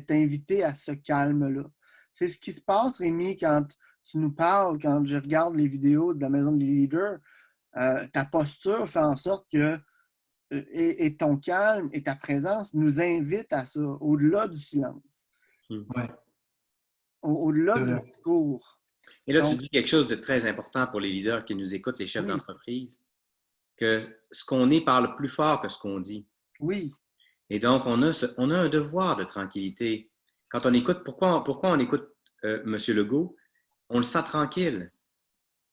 t'inviter à ce calme-là. C'est ce qui se passe, Rémi, quand tu nous parles, quand je regarde les vidéos de la Maison des leaders, ta posture fait en sorte que et ton calme et ta présence nous invitent à ça, au-delà du silence. Ouais. Au-delà du discours. Et là, tu dis quelque chose de très important pour les leaders qui nous écoutent, les chefs d'entreprise, que ce qu'on est parle plus fort que ce qu'on dit. Oui. Et donc, on a un devoir de tranquillité. Quand on écoute, pourquoi on écoute M. Legault? On le sent tranquille.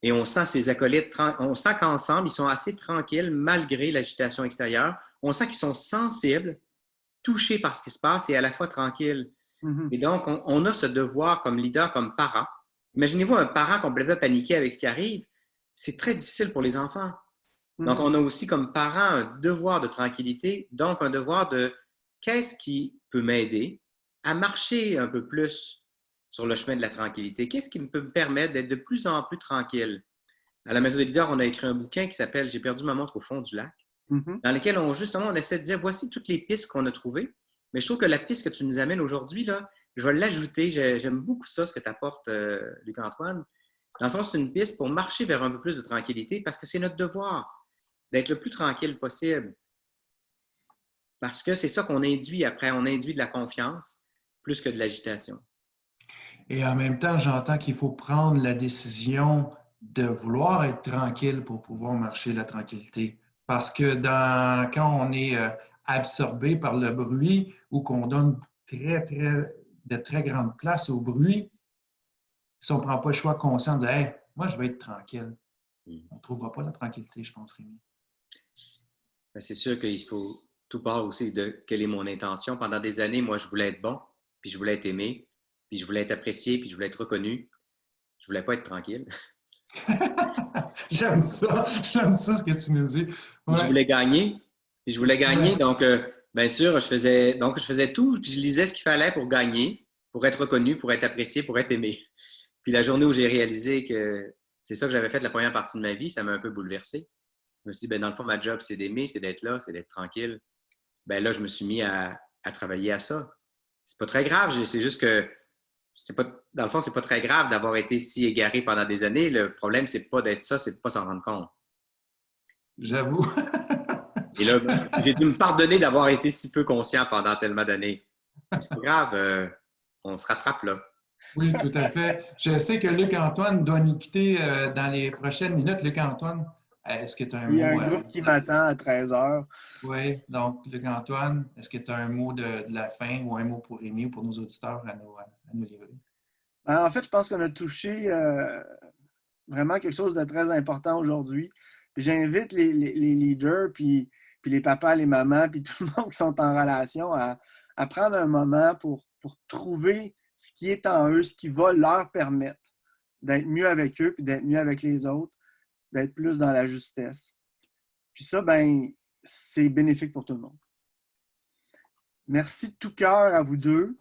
Et on sent ses acolytes, on sent qu'ensemble, ils sont assez tranquilles malgré l'agitation extérieure. On sent qu'ils sont sensibles, touchés par ce qui se passe et à la fois tranquilles. Mm-hmm. Et donc, on a ce devoir comme leader, comme parent. Imaginez-vous un parent complètement paniqué avec ce qui arrive. C'est très difficile pour les enfants. Mm-hmm. Donc, on a aussi comme parent un devoir de tranquillité, donc un devoir de qu'est-ce qui peut m'aider à marcher un peu plus sur le chemin de la tranquillité? Qu'est-ce qui peut me permettre d'être de plus en plus tranquille? À la Maison des leaders, on a écrit un bouquin qui s'appelle « J'ai perdu ma montre au fond du lac », dans lequel on essaie de dire voici toutes les pistes qu'on a trouvées. Mais je trouve que la piste que tu nous amènes aujourd'hui, là, je vais l'ajouter. J'aime beaucoup ça, ce que tu apportes, Luc-Antoine. Dans le fond, c'est une piste pour marcher vers un peu plus de tranquillité parce que c'est notre devoir d'être le plus tranquille possible. Parce que c'est ça qu'on induit après. On induit de la confiance plus que de l'agitation. Et en même temps, j'entends qu'il faut prendre la décision de vouloir être tranquille pour pouvoir marcher la tranquillité. Parce que quand on est absorbé par le bruit ou qu'on donne de très grande place au bruit, si on ne prend pas le choix conscient de dire hey, moi, je vais être tranquille, on ne trouvera pas la tranquillité, je pense, Rémi. C'est sûr qu'il faut tout part aussi de quelle est mon intention. Pendant des années, moi, je voulais être bon, puis je voulais être aimé, puis je voulais être apprécié, puis je voulais être reconnu. Je voulais pas être tranquille. J'aime ça ce que tu nous dis. Ouais. Je voulais gagner. Donc, bien sûr, je faisais tout, puis je lisais ce qu'il fallait pour gagner, pour être reconnu, pour être apprécié, pour être aimé. Puis la journée où j'ai réalisé que c'est ça que j'avais fait la première partie de ma vie, ça m'a un peu bouleversé. Je me suis dit, ben, dans le fond, ma job, c'est d'aimer, c'est d'être là, c'est d'être tranquille. Ben là, je me suis mis à travailler à ça. C'est pas très grave, c'est juste que dans le fond, c'est pas très grave d'avoir été si égaré pendant des années. Le problème, c'est pas d'être ça, c'est de pas s'en rendre compte. J'avoue. Et là, j'ai dû me pardonner d'avoir été si peu conscient pendant tellement d'années. C'est pas grave, on se rattrape là. Oui, tout à fait. Je sais que Luc-Antoine doit nous quitter dans les prochaines minutes. Luc-Antoine, est-ce que tu as un mot? Il y a un groupe qui m'attend à 13h. Oui, donc Luc-Antoine, est-ce que tu as un mot de la fin ou un mot pour Rémi ou pour nos auditeurs à nous livrer? En fait, je pense qu'on a touché vraiment quelque chose de très important aujourd'hui. Puis j'invite les leaders, puis les papas, les mamans, puis tout le monde qui sont en relation à prendre un moment pour trouver ce qui est en eux, ce qui va leur permettre d'être mieux avec eux, puis d'être mieux avec les autres, d'être plus dans la justesse. Puis ça, ben, c'est bénéfique pour tout le monde. Merci de tout cœur à vous deux.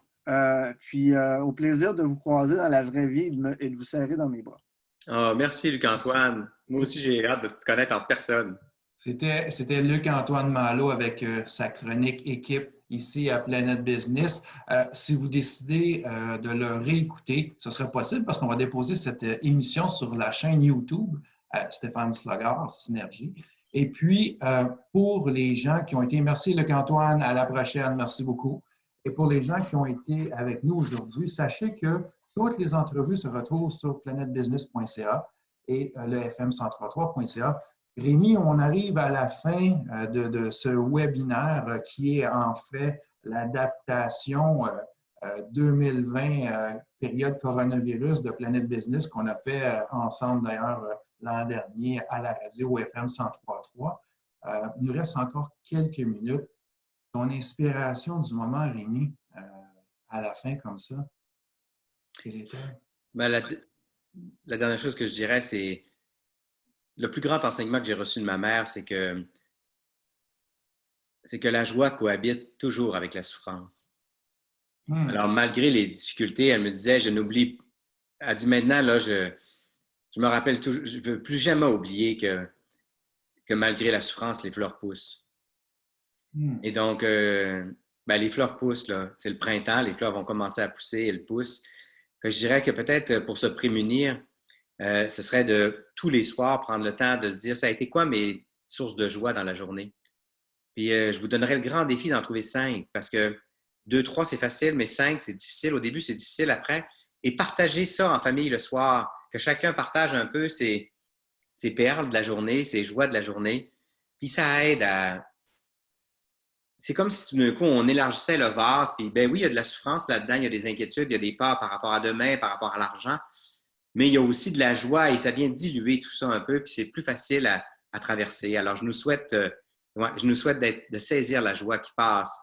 Puis au plaisir de vous croiser dans la vraie vie et de vous serrer dans mes bras. Oh, merci, Luc-Antoine. Moi aussi, j'ai hâte de te connaître en personne. C'était Luc-Antoine Malo avec sa chronique équipe ici à Planet Business. Si vous décidez de le réécouter, ce sera possible parce qu'on va déposer cette émission sur la chaîne YouTube Stéphane Slogard, Synergie. Et puis, pour les gens qui ont été, merci Luc-Antoine, à la prochaine, merci beaucoup. Et pour les gens qui ont été avec nous aujourd'hui, sachez que toutes les entrevues se retrouvent sur planetbusiness.ca et le fm1033.ca. Rémi, on arrive à la fin de ce webinaire qui est en fait l'adaptation 2020, période coronavirus de Planet Business qu'on a fait ensemble d'ailleurs l'an dernier à la radio FM 103.3. Il nous reste encore quelques minutes. Ton inspiration du moment, Rémi, à la fin comme ça, quelle était? Ben, la dernière chose que je dirais, c'est le plus grand enseignement que j'ai reçu de ma mère, c'est que la joie cohabite toujours avec la souffrance. Alors, malgré les difficultés, elle me disait, elle dit maintenant, là, je me rappelle toujours, je ne veux plus jamais oublier que malgré la souffrance, les fleurs poussent. Et donc, les fleurs poussent, là. C'est le printemps, les fleurs vont commencer à pousser, elles poussent. Je dirais que peut-être pour se prémunir, ce serait de tous les soirs prendre le temps de se dire, ça a été quoi mes sources de joie dans la journée? Puis je vous donnerais le grand défi d'en trouver 5 parce que 2, 3, c'est facile, mais 5, c'est difficile. Au début, c'est difficile après. Et partagez ça en famille le soir, que chacun partage un peu ses perles de la journée, ses joies de la journée. Puis ça aide à... C'est comme si tout d'un coup, on élargissait le vase, puis ben oui, il y a de la souffrance là-dedans, il y a des inquiétudes, il y a des peurs par rapport à demain, par rapport à l'argent, mais il y a aussi de la joie et ça vient diluer tout ça un peu, puis c'est plus facile à traverser. Alors, je nous souhaite de saisir la joie qui passe.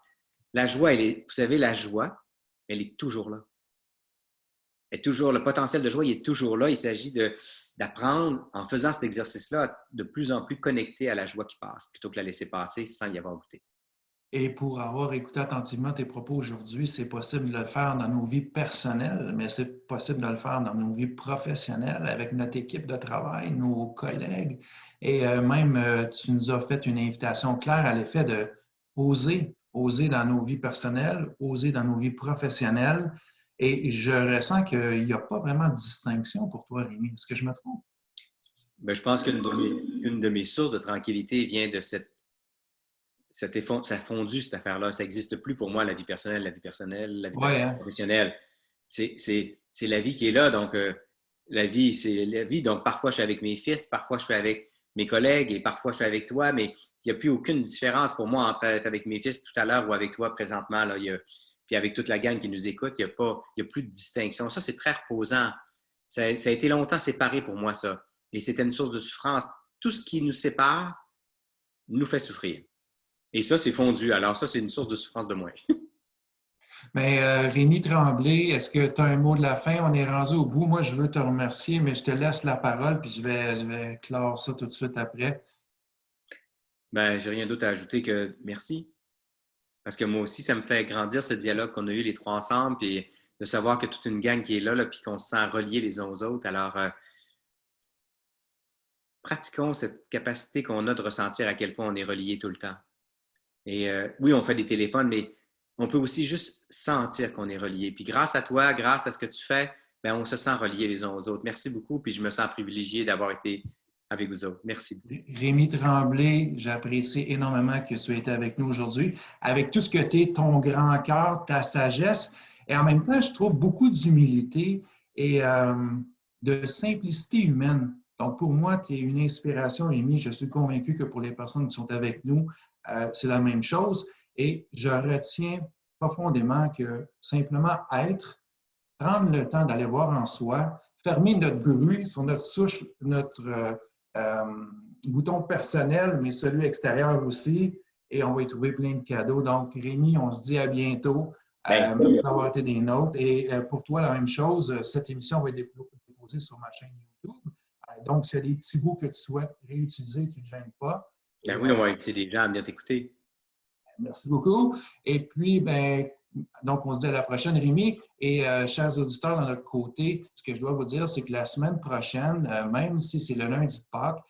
La joie, vous savez, la joie, elle est toujours là. Elle est toujours, le potentiel de joie, il est toujours là. Il s'agit d'apprendre, en faisant cet exercice-là, de plus en plus connecté à la joie qui passe, plutôt que la laisser passer sans y avoir goûté. Et pour avoir écouté attentivement tes propos aujourd'hui, c'est possible de le faire dans nos vies personnelles, mais c'est possible de le faire dans nos vies professionnelles avec notre équipe de travail, nos collègues. Et même, tu nous as fait une invitation claire à l'effet de oser dans nos vies personnelles, oser dans nos vies professionnelles. Et je ressens qu'il n'y a pas vraiment de distinction pour toi, Rémi. Est-ce que je me trompe? Bien, je pense qu'une de mes sources de tranquillité vient de ça a fondu, cette affaire-là. Ça n'existe plus pour moi, la vie personnelle, la vie professionnelle. C'est la vie qui est là. Donc, la vie, c'est la vie. Donc, parfois, je suis avec mes fils, parfois, je suis avec mes collègues et parfois, je suis avec toi, mais il n'y a plus aucune différence pour moi entre être avec mes fils tout à l'heure ou avec toi présentement. Là. Puis avec toute la gang qui nous écoute, il n'y a plus de distinction. Ça, c'est très reposant. Ça a été longtemps séparé pour moi, ça. Et c'était une source de souffrance. Tout ce qui nous sépare nous fait souffrir. Et ça, c'est fondu. Alors ça, c'est une source de souffrance de moins. Mais Rémi Tremblay, est-ce que tu as un mot de la fin? On est rendu au bout. Moi, je veux te remercier, mais je te laisse la parole, puis je vais clore ça tout de suite après. Ben, j'ai rien d'autre à ajouter que merci. Parce que moi aussi, ça me fait grandir ce dialogue qu'on a eu les trois ensemble, puis de savoir que toute une gang qui est là, puis qu'on se sent reliés les uns aux autres. Alors, pratiquons cette capacité qu'on a de ressentir à quel point on est reliés tout le temps. Et oui, on fait des téléphones, mais on peut aussi juste sentir qu'on est reliés. Puis grâce à toi, grâce à ce que tu fais, bien, on se sent reliés les uns aux autres. Merci beaucoup, puis je me sens privilégié d'avoir été avec vous autres. Merci beaucoup. Rémi Tremblay, j'apprécie énormément que tu aies été avec nous aujourd'hui, avec tout ce que tu es, ton grand cœur, ta sagesse, et en même temps, je trouve beaucoup d'humilité et de simplicité humaine. Donc, pour moi, tu es une inspiration, Rémi. Je suis convaincu que pour les personnes qui sont avec nous, c'est la même chose. Et je retiens profondément que simplement être, prendre le temps d'aller voir en soi, fermer notre bruit sur notre souche, notre bouton personnel, mais celui extérieur aussi. Et on va y trouver plein de cadeaux. Donc, Rémi, on se dit à bientôt. Merci d'avoir été des nôtres. Et pour toi, la même chose, cette émission va être déposée sur ma chaîne YouTube. Donc, s'il y a des petits bouts que tu souhaites réutiliser, tu ne te gênes pas. Ben oui, on va inviter des gens à venir t'écouter. Merci beaucoup. Et puis, donc, on se dit à la prochaine, Rémi. Et chers auditeurs, de notre côté, ce que je dois vous dire, c'est que la semaine prochaine, même si c'est le lundi de Pâques,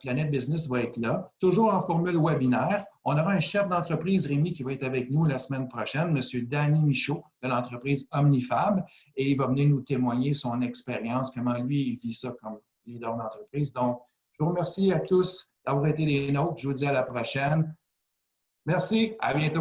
Planète Business va être là, toujours en formule webinaire. On aura un chef d'entreprise, Rémi, qui va être avec nous la semaine prochaine, M. Danny Michaud, de l'entreprise Omnifab, et il va venir nous témoigner son expérience, comment lui, il vit ça comme leader d'entreprise. Donc, je vous remercie à tous d'avoir été des nôtres. Je vous dis à la prochaine. Merci, à bientôt.